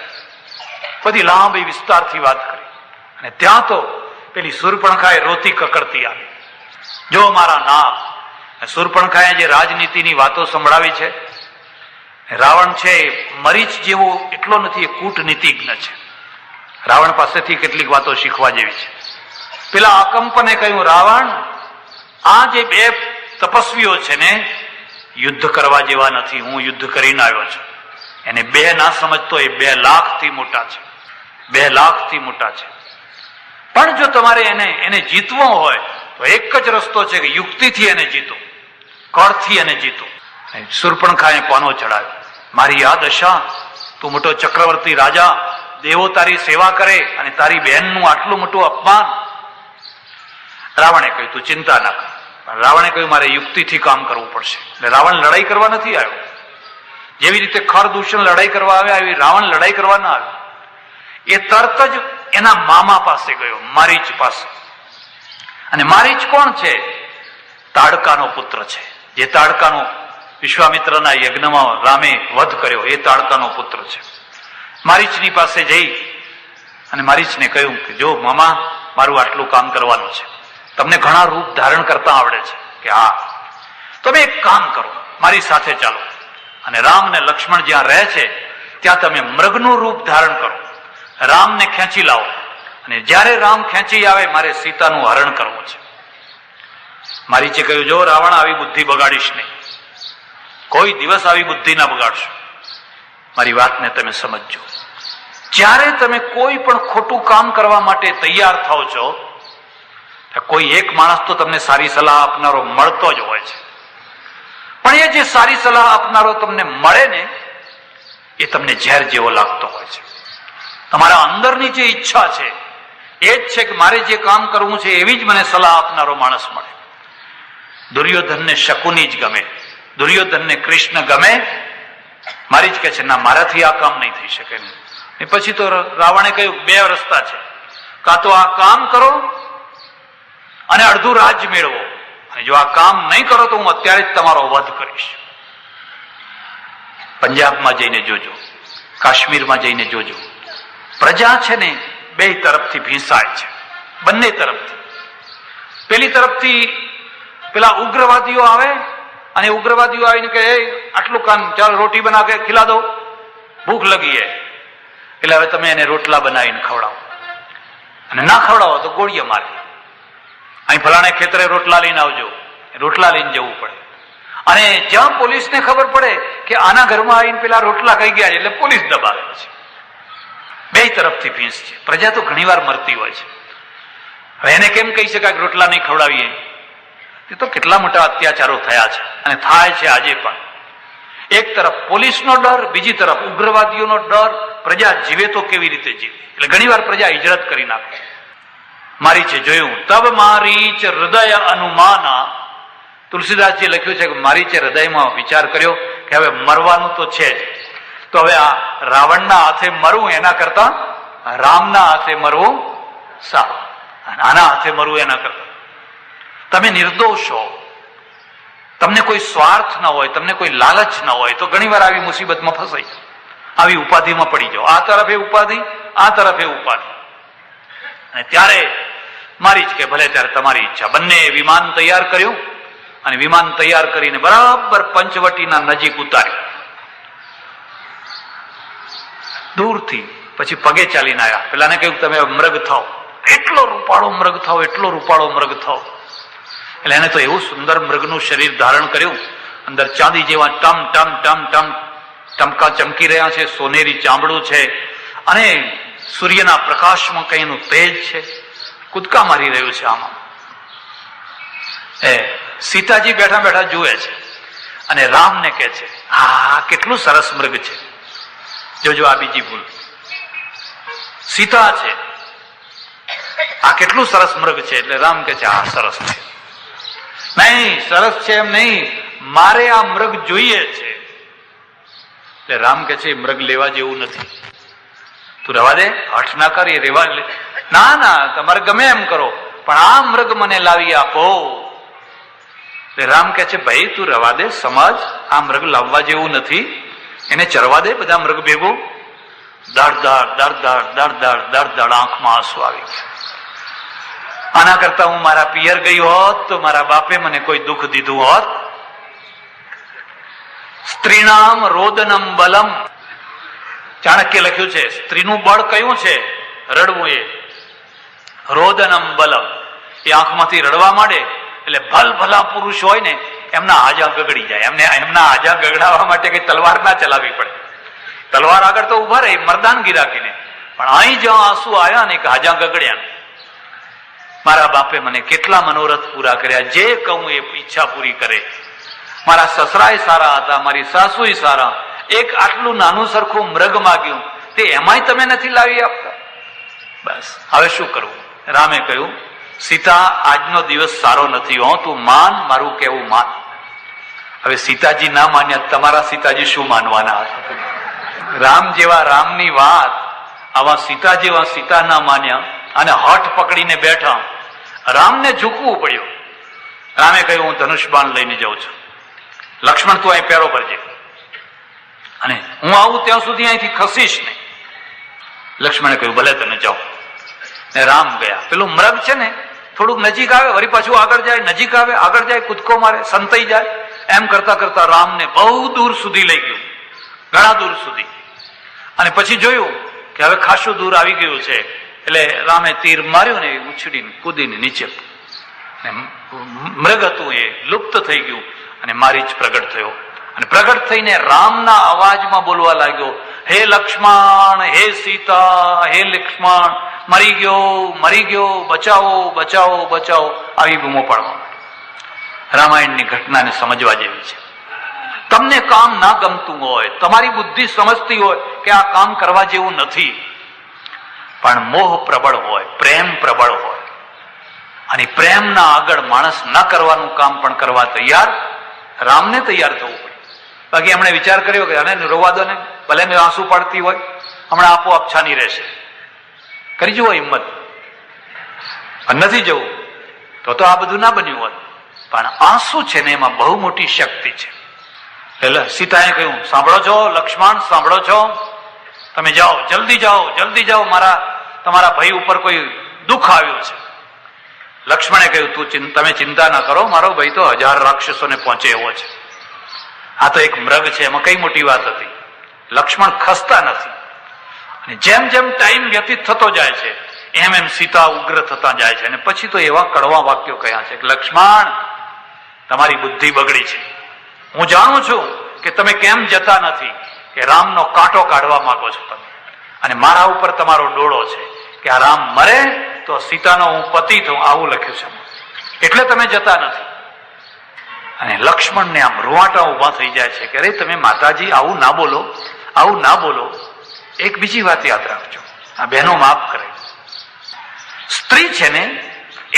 Speaker 1: બધી લાંબી વિસ્તારથી વાત કરી. અને ત્યાં તો પેલી શૂર્પણખાએ રોતી કકડતી આવી, જો મારા નામ. શૂર્પણખાએ જે રાજનીતિની વાતો સંભળાવી છે, રાવણ છે મરીચ જેવો એટલો નથી, એ કૂટનીતિજ્ઞ છે. રાવણ પાસેથી કેટલીક વાતો શીખવા જેવી છે. પેલા અકંપને કહ્યું, રાવણ આ જે 2 તપસ્વીઓ છે ને યુદ્ધ કરવા જેવા નથી, હું યુદ્ધ કરીને આવ્યો છું. એને 2 ના સમજતો, એ 2 લાખથી મોટા છે, 2 લાખથી મોટા છે. પણ જો તમારે એને જીતવો હોય તો એક જ રસ્તો છે કે યુક્તિથી એને જીતો, કળથી એને જીતો. શૂર્પણખાએ પાનો ચડાવ્યો, મારી આ દશા, તું મોટો ચક્રવર્તી રાજા, દેવો તારી સેવા કરે અને તારી બહેનનું આટલું મોટું અપમાન. રાવણે કહ્યું તું ચિંતા ના કર. રાવણે કહ્યું મારે યુક્તિથી કામ કરવું પડશે. એટલે રાવણ લડાઈ કરવા નથી આવ્યો. જેવી રીતે ખર દૂષણ લડાઈ કરવા આવ્યા એવી રાવણ લડાઈ કરવા ના આવ્યો. એ તરત જ એના મામા પાસે ગયો, મારીચ પાસે. અને મારીચ કોણ છે? તાડકાનો પુત્ર છે. જે તાડકાનો વિશ્વામિત્રના યજ્ઞમાં રામે વધ કર્યો, એ તાડકાનો પુત્ર છે. મારીચની પાસે જઈ અને મારીચને કહ્યું કે જો મામા, મારું આટલું કામ કરવાનું છે, તમને ઘણા રૂપ ધારણ કરતા આવડે છે કે હા, તમે એક કામ કરો, મારી સાથે ચાલો અને રામ ને લક્ષ્મણ જ્યાં રહે છે ત્યાં તમે મૃગનું રૂપ ધારણ કરો, રામને ખેંચી લાવો, અને જ્યારે રામ ખેંચી આવે મારે સીતાનું હરણ કરવું છે. મારીચે કહ્યું જો રાવણ, આવી બુદ્ધિ બગાડીશ નહીં. કોઈ દિવસ આવી બુદ્ધિ ના બગાડશો. મારી વાતને તમે સમજજો. જ્યારે તમે કોઈ પણ ખોટું કામ કરવા માટે તૈયાર થાવ છો, કોઈ એક માણસ તો તમને સારી સલાહ આપનારો મળતો જ હોય છે. પણ એ જે સારી સલાહ આપનારો તમને મળે ને, એ તમને ઝેર જેવો લાગતો હોય છે. તમારા અંદરની જે ઈચ્છા છે એ જ છે કે મારે જે કામ કરવું છે એવી જ મને સલાહ આપનારો માણસ મળે. દુર્યોધનને શકુની જ ગમે, દુર્યોધનને કૃષ્ણ ગમે. મારી જ કહે છે ના, મારાથી આ કામ નહીં થઈ શકે. પછી તો રાવણે કહ્યું બે રસ્તા છે, કાં તો આ કામ કરો અને અડધું રાજ મેળવો, અને જો આ કામ નહીં કરો તો હું અત્યારે જ તમારો વધ કરીશ. પંજાબમાં જઈને જોજો, કાશ્મીરમાં જઈને જોજો, પ્રજા છે ને બે તરફથી ભીંસાય છે, બંને તરફથી. પેલી તરફથી પેલા ઉગ્રવાદીઓ આવે અને ઉગ્રવાદીઓ આવીને કહે આટલું કામ, ચાલો રોટી બના કે ખીલા દો, ભૂખ લગી હે. એટલે હવે તમે એને રોટલા બનાવીને ખવડાવો, અને ના ખવડાવો તો ગોળીએ મારે. અહીં ફલાણે ખેતરે રોટલા લઈને આવજો, રોટલા લઈને જવું પડે. અને જ્યાં પોલીસને ખબર પડે કે આના ઘરમાં આવીને પેલા રોટલા ખાઈ ગયા છે, એટલે પોલીસ દબાવે છે. બે તરફથી ભીંસ છે. પ્રજા તો ઘણી વાર મરતી હોય છે. હવે એને કેમ કહી શકાય કે રોટલા નહીં ખવડાવીએ? એ તો કેટલા મોટા અત્યાચારો થયા છે અને થાય છે આજે પણ. એક તરફ પોલીસનો ડર, બીજી તરફ ઉગ્રવાદીઓનો ડર. પ્રજા જીવે તો કેવી રીતે જીવે? એટલે ઘણી વાર પ્રજા હિજરત કરી નાખે. મારી છે જોયું, તબ મારી છે હૃદય અનુમાના. તુલસીદાસજી લખ્યું છે કે મારી છે હૃદયમાં વિચાર કર્યો કે હવે મરવાનું તો છે જ, તો હવે આ રાવણના હાથે મરવું એના કરતા રામના હાથે મરવું સારું, આના હાથે મરવું એના કરતા. તમે નિર્દોષ હો, તમને કોઈ સ્વાર્થ ન હોય, તમને કોઈ લાલચ ન હોય, તો ઘણી વાર આવી મુસીબતમાં ફસાઈ, આવી ઉપાધિમાં પડી જાઓ. આ તરફે ઉપાધિ, આ તરફે ઉપાધિ. અને ત્યારે મારી જ કે ભલે ત્યારે તમારી ઈચ્છા. બંને વિમાન તૈયાર કર્યું અને વિમાન તૈયાર કરીને બરાબર પંચવટીના નજીક ઉતાર્યું. દૂરથી પછી પગે ચાલીને આવ્યા. પેલાને કહ્યું તમે મૃગ થાઓ, એટલો રૂપાળો મૃગ થાઓ, એટલો રૂપાળો મૃગ થાઓ. એટલે એને તો એવું સુંદર મૃગનું શરીર ધારણ કર્યું, અંદર ચાંદી જેવા ટમ ટમ ટમ ટમ ટમકા ચમકી રહ્યા છે, સોનેરી ચામડું છે, અને સૂર્યના પ્રકાશમાં કઈ એનું તેજ છે, કૂદકા મારી રહ્યું છે આમાં. સીતાજી બેઠા બેઠા જુએ છે અને રામને કહે છે આ કેટલું સરસ મૃગ છે. જોજો આ બીજી ભૂલ. સીતા છે, આ કેટલું સરસ મૃગ છે, એટલે રામ કહે છે આ સરસ છે. નહીં, સરસ છે એમ નહીં, મારે આ મૃગ જોઈએ છે. એટલે રામ કહે છે મૃગ લેવા જેવું નથી, તું રવા દે, હઠ ના કરી, રેવા. ના ના, તમારે ગમે એમ કરો, પણ આ મૃગ મને લાવી આપો. એટલે રામ કહે છે ભાઈ તું રવા દે, સમજ, આ મૃગ લાવવા જેવું નથી, એને ચરવા દે બધા મૃગ ભેગું. દડ દડ દડ દડ દડ દડ દડ દડ આંખમાં આંસુ આવી ગયા. આના કરતા હું મારા પિયર ગઈ હોત તો મારા બાપે મને કોઈ દુઃખ દીધું હોત. સ્ત્રીનામ રોદનમ બલમ. ચાણક્ય લખ્યું છે સ્ત્રીનું બળ કયું છે? રડવું. એ રોદનમ બલમ. એ આંખમાંથી રડવા માંડે એટલે ભલ ભલા પુરુષ હોય ને એમના હાજા ગગડી જાય. એમના હાજા ગગડાવવા માટે કઈ તલવાર ના ચલાવવી પડે. તલવાર આગળ તો ઉભા રહે મર્દાનગી રાખીને, પણ અહીં જ્યાં આંસુ આવ્યા ને કે હાજા ગગડ્યા. મારા બાપે મને કેટલા મનોરથ પૂરા કર્યા, જે કહું એ ઈચ્છા પૂરી કરે. મારા સસરાય સારા હતા, મારી સાસુય સારા. એક આટલું નાનું સરખું મૃગ માગ્યું, તે એમાંય તમે નથી લાવી આપતા. બસ હવે શું કરવું? રામે કહ્યું સીતા આજનો દિવસ સારો નથી હો, તું માન, મારું કેવું માન. હવે સીતાજી ના માન્યા, તમારા સીતાજી શું માનવાના હતા? રામ જેવા રામની વાત આવા સીતા જેવા સીતા ના માન્યા અને હઠ પકડીને બેઠા. રામને ઝૂકવું પડ્યું. રામે કહ્યું હું ધનુષ બાણ લઈને જાઉં છું, લક્ષ્મણ તું અહીં પેરો ભરજે, અને હું આવું ત્યાં સુધી અહીંથી ખસીશ નહીં. લક્ષ્મણે કહ્યું ભલે તમે જાઓ. ને રામ ગયા. પેલું મૃગ છે ને થોડુંક નજીક આવે, વળી પાછું આગળ જાય, નજીક આવે, આગળ જાય, કૂદકો મારે, સંતાઈ જાય. એમ કરતા કરતા રામને બહુ દૂર સુધી લઈ ગયું, ઘણા દૂર સુધી. અને પછી જોયું કે હવે ખાસું દૂર આવી ગયું છે, એટલે રામે તીર માર્યું ને ઉછળીને કૂદીને નીચે. મૃગ હતું એ લુપ્ત થઈ ગયું અને મારીચ પ્રગટ થયો. અને પ્રગટ થઈને રામના અવાજમાં બોલવા લાગ્યો, હે લક્ષ્મણ, હે સીતા, હે લક્ષ્મણ, મરી ગયો, બચાવો બચાવો બચાવો, આવી બૂમો પાડવા. રામાયણની ઘટનાને સમજવા જેવી છે. તમને કામ ના ગમતું હોય, તમારી બુદ્ધિ સમજતી હોય કે આ કામ કરવા જેવું નથી, પણ મોહ પ્રબળ હોય, પ્રેમ પ્રબળ હોય, અને પ્રેમના આગળ માણસ ન કરવાનું કામ પણ કરવા તૈયાર, રામને તૈયાર થવું પડે. બાકી એમણે વિચાર કર્યો કે આને રોવા દો ને, ભલે ને આંસુ પાડતી હોય, હમણાં આપોઆપ છાની રહેશે. કરી જુઓ હિંમત. નથી જવું તો આ બધું ના બન્યું હોત. પણ આંસુ છે ને એમાં બહુ મોટી શક્તિ છે. એટલે સીતાએ કહ્યું, સાંભળો છો લક્ષ્મણ, સાંભળો છો, તમે જાઓ, જલ્દી જાઓ, તમારા ભાઈ ઉપર કોઈ દુઃખ આવ્યું છે. લક્ષ્મણે કહ્યું, તમે ચિંતા ના કરો, મારો ભાઈ તો 1000 રાક્ષસોને પહોંચે એવો છે. આ તો એક મૃગ છે, એમાં કઈ મોટી વાત હતી. લક્ષ્મણ ખસતા નથી. અને જેમ જેમ ટાઈમ વ્યતીત થતો જાય છે એમ એમ સીતા ઉગ્ર થતા જાય છે. અને પછી તો એવા કડવા વાક્યો કહ્યા છે કે લક્ષ્મણ, તમારી બુદ્ધિ બગડી છે. હું જાણું છું કે તમે કેમ જતા નથી, કે રામનો કાંટો કાઢવા માંગો છો તમે, અને મારા ઉપર તમારો ડોળો છે કે આ રામ મરે તો સીતાનો હું પતિ થઉં, આવું લખ્યું છે, એટલે તમે જતા નથી. અને લક્ષ્મણને આમ રૂવાટા ઉભા થઈ જાય છે કે અરે તમે માતાજી આવું ના બોલો, આવું ના બોલો. એક બીજી વાત યાદ રાખજો, આ બહેનો માફ કરે, સ્ત્રી છે ને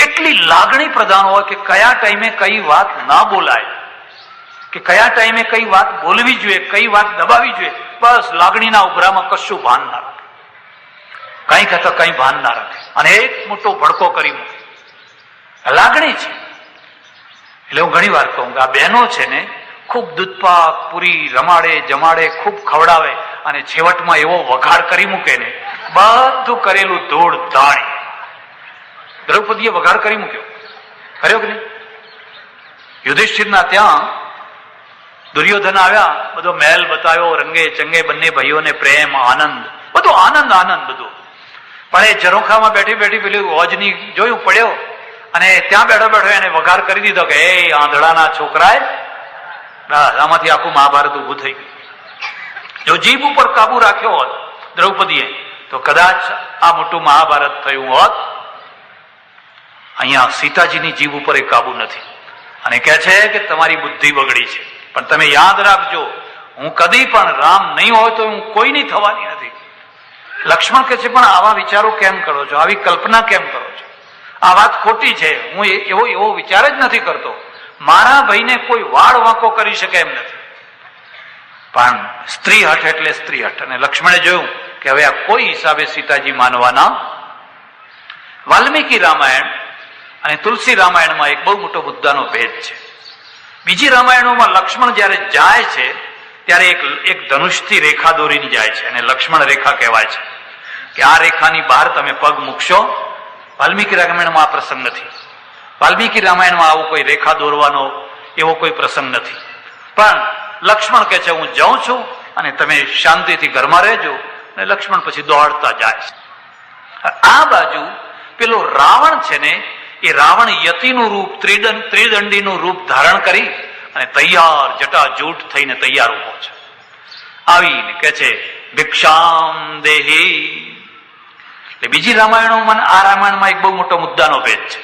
Speaker 1: એટલી લાગણી પ્રધાન હોય કે કયા ટાઈમે કઈ વાત ના બોલાય, કે કયા ટાઈમે કઈ વાત બોલવી જોઈએ, કઈ વાત દબાવી જોઈએ, બસ લાગણીના ઉભરામાં કશું ભાન ના રાખે, કઈ કહેતા કઈ ભાન ના રાખે, અને એક મોટો ભડકો કરી મૂકે. લાગણી છે. એટલે હું ઘણી વાર કહું કે આ બહેનો છે ને ખૂબ દૂધપાક, પૂરી રમાડે જમાડે, ખૂબ ખવડાવે, અને છેવટમાં એવો વઘાર કરી મૂકે ને, બધું કરેલું ધૂળ ધાણી. દ્રૌપદીએ વઘાર કરી મૂક્યો, કર્યો કે નહીં? યુધિષ્ઠિરના ત્યાં દુર્યોધન આવ્યા, બધો મહેલ બતાવ્યો, રંગે ચંગે બંને ભાઈઓને પ્રેમ, આનંદ, બધું આનંદ બધું. પણ એ ઝરોખામાં બેઠી પેલું હોજની જોયું, પડ્યો, અને ત્યાં બેઠો એને વઘાર કરી દીધો કે એ આંધળાના છોકરાએ. આમાંથી આખું મહાભારત ઉભું થઈ ગયું. જો જીભ ઉપર કાબુ રાખ્યો હોત દ્રૌપદીએ તો કદાચ આ મોટું મહાભારત થયું હોત. અહીંયા સીતાજીની જીભ ઉપર એ કાબુ નથી, અને કહે છે કે તમારી બુદ્ધિ બગડી છે. પણ તમે યાદ રાખજો, હું કદી પણ રામ નહીં હોય તો હું કોઈની થવાની નથી. લક્ષ્મણ કહે છે, પણ આવા વિચારો કેમ કરો છો, આવી કલ્પના કેમ કરો છો? આ વાત ખોટી છે. હું એવો વિચાર જ નથી કરતો. મારા ભાઈને કોઈ વાળ વાંકો કરી શકે એમ નથી. પણ સ્ત્રી હઠ એટલે સ્ત્રી હઠ. અને લક્ષ્મણે જોયું કે હવે આ કોઈ હિસાબે સીતાજી માનવાના. વાલ્મીકી રામાયણ અને તુલસી રામાયણમાં એક બહુ મોટો મુદ્દાનો ભેદ છે. બીજી રામાયણોમાં લક્ષ્મણ જયારે જાય છે ત્યારે એક ધનુષથી રેખા દોરીને જાય છે, અને લક્ષ્મણ રેખા કહેવાય છે કે આ રેખાની બહાર તમે પગ મૂકશો. વાલ્મીકી રામાયણમાં આ પ્રસંગ નથી. વાલ્મીકી રામાયણમાં આવો કોઈ રેખા દોરવાનો એવો કોઈ પ્રસંગ નથી. પણ લક્ષ્મણ કહે છે હું જાઉં છું અને તમે શાંતિથી ઘરમાં રહેજો. અને લક્ષ્મણ પછી દોડતા જાય છે. આ બાજુ પેલો રાવણ છે ને, એ રાવણ યતિનું રૂપ, ત્રિદંડીનું રૂપ ધારણ કરી અને તૈયાર જટાજૂટ થઈને તૈયાર ઉભો છે. આવીને કે છે ભિક્ષામ દેહી. એટલે બીજી રામાયણોમાં આ રામાયણમાં એક બહુ મોટો મુદ્દાનો ભેદ છે.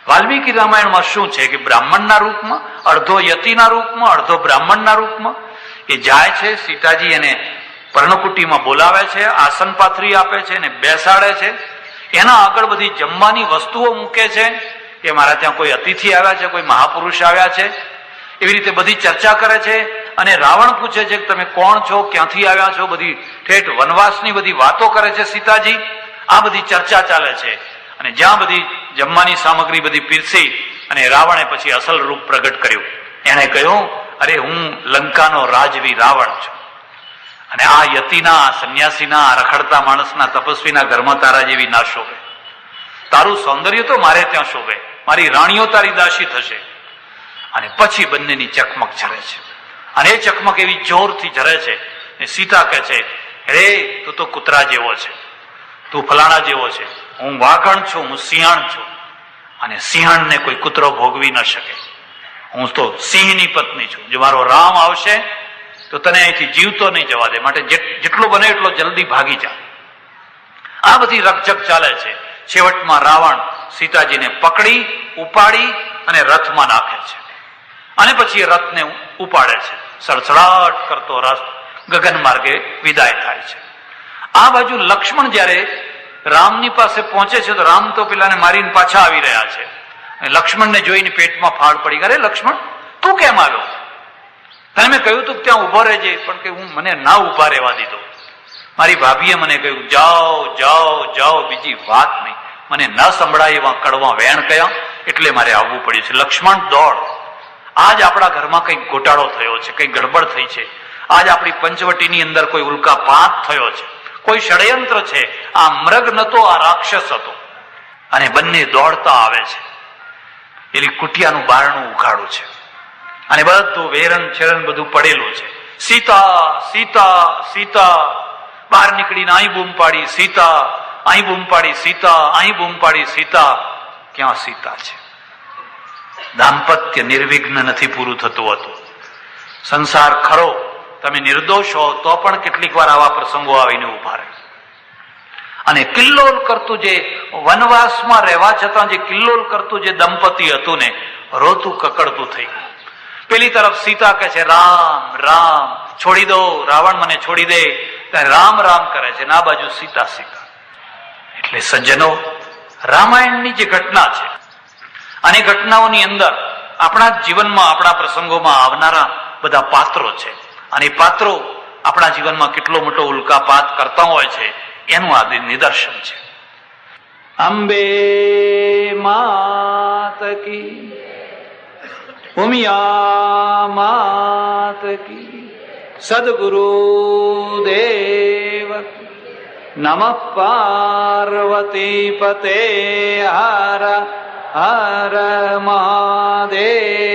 Speaker 1: વાલ્મીકી રામાયણમાં શું છે કે બ્રાહ્મણના રૂપમાં, અડધો યતિના રૂપમાં, અડધો બ્રાહ્મણના રૂપમાં એ જાય છે. સીતાજી એને પર્ણકુટીમાં બોલાવે છે, આસન પાથરી આપે છે અને બેસાડે છે. એના આગળ બધી જમવાની વસ્તુઓ મૂકે છે કે મારા ત્યાં કોઈ અતિથિ આવ્યા છે, કોઈ મહાપુરુષ આવ્યા છે, એવી રીતે બધી ચર્ચા કરે છે. અને રાવણ પૂછે છે કે તમે કોણ છો, ક્યાંથી આવ્યા છો, બધી ઠેઠ વનવાસની બધી વાતો કરે છે સીતાજી. આ બધી ચર્ચા ચાલે છે. અને જ્યાં બધી જમવાની સામગ્રી બધી પીરસી અને રાવણે પછી અસલ રૂપ પ્રગટ કર્યું. એણે કહ્યું, અરે હું લંકાનો રાજવી રાવણ છું, અને આ યતિના, સંન્યાસીના, રખડતા માણસના, તપસ્વીના ઘરમાં તારા જેવી ના શોભે. તારું સૌંદર્ય તો મારે ત્યાં શોભે, મારી રાણીઓ તારી દાસી થશે. અને પછી બંનેની ચકમક ઝરે છે, અને એ ચકમક એવી જોરથી ઝરે છે. સીતા કહે છે, રે તું તો કૂતરા જેવો છે, તું ફલાણા જેવો છે, હું વાઘણ છું, હું સિંહણ છું, અને સિંહણને કોઈ કૂતરો ભોગવી ન શકે. હું તો સિંહની પત્ની છું, જો મારો રામ આવશે તો તને અહીંથી જીવતો નહીં જવા દે, માટે જેટલો બને એટલો જલ્દી ભાગી જા. આ બધી રકઝક ચાલે છે. છેવટમાં રાવણ સીતાજીને પકડી ઉપાડી અને રથમાં નાખે છે, અને પછી એ રથને ઉપાડે છે. સડસડાટ કરતો રથ ગગન માર્ગે વિદાય થાય છે. આ બાજુ લક્ષ્મણ જયારે રામની પાસે પહોંચે છે તો રામ તો પેલાને મારીને પાછા આવી રહ્યા છે. લક્ષ્મણને જોઈને પેટમાં ફાળ પડી, અરે લક્ષ્મણ તું કેમ આવ્યો? તને મેં કહ્યું તું ત્યાં ઉભો રહેજે, પણ કે હું મને ના ઉભા રહેવા દીધો. મારી ભાભીએ મને કહ્યું જાઓ જાઓ જાઓ, બીજી વાત નહીં. મને ન સંભળાય એવા કડવા વેણ કયા, એટલે મારે આવવું પડ્યું છે. લક્ષ્મણ દોડ, આજ આપણા ઘરમાં કંઈક ગોટાળો થયો છે, કંઈક ગડબડ થઈ છે. આજ આપણી પંચવટીની અંદર કોઈ ઉલ્કાપાત થયો છે, કોઈ ષડયંત્ર છે. આ મૃગ નતો, આ રાક્ષસ હતો. અને બંને દોડતા આવે છે. એની કુટિયાનું બારણું ઉઘાડું છે અને બધું વેરણ છેરણ બધું પડેલું છે. સીતા સીતા સીતા, બહાર નીકળીને અહીં બૂમ પાડી સીતા, અહીં બૂમ પાડી સીતા, અહીં બૂમ પાડી સીતા. ક્યાં સીતા છે? દાંપત્ય નિર્વિઘ્ન નથી પૂરું થતું હતું. સંસાર ખરો, તમે નિર્દોષ હો તો પણ કેટલીક વાર આવા પ્રસંગો આવીને ઉભા રહે. અને કિલ્લોલ કરતું જે વનવાસમાં રહેવા છતાં જે કિલ્લોલ કરતું જે દંપતી હતું ને, રોતું કકડતું થઈ ગયું. પેલી તરફ સીતા કહે છે રામ રામ, છોડી દો રાવણ, મને છોડી દે. રામ રામ કરે છે, ના બાજુ સીતા સીતા. એટલે સજ્જનો, રામાયણની જે ઘટના છે અને ઘટનાઓની અંદર આપણા જીવનમાં, આપણા પ્રસંગોમાં આવનારા બધા પાત્રો છે, અને પાત્રો આપણા જીવનમાં કેટલો મોટો ઉલ્કાપાત કરતા હોય છે એનું આ નિદર્શન છે. અંબે માત કી, ઉમિયા માત કી, સદગુરુ દેવ નમઃ પાર્વતી પતે. હર હર મહાદેવ.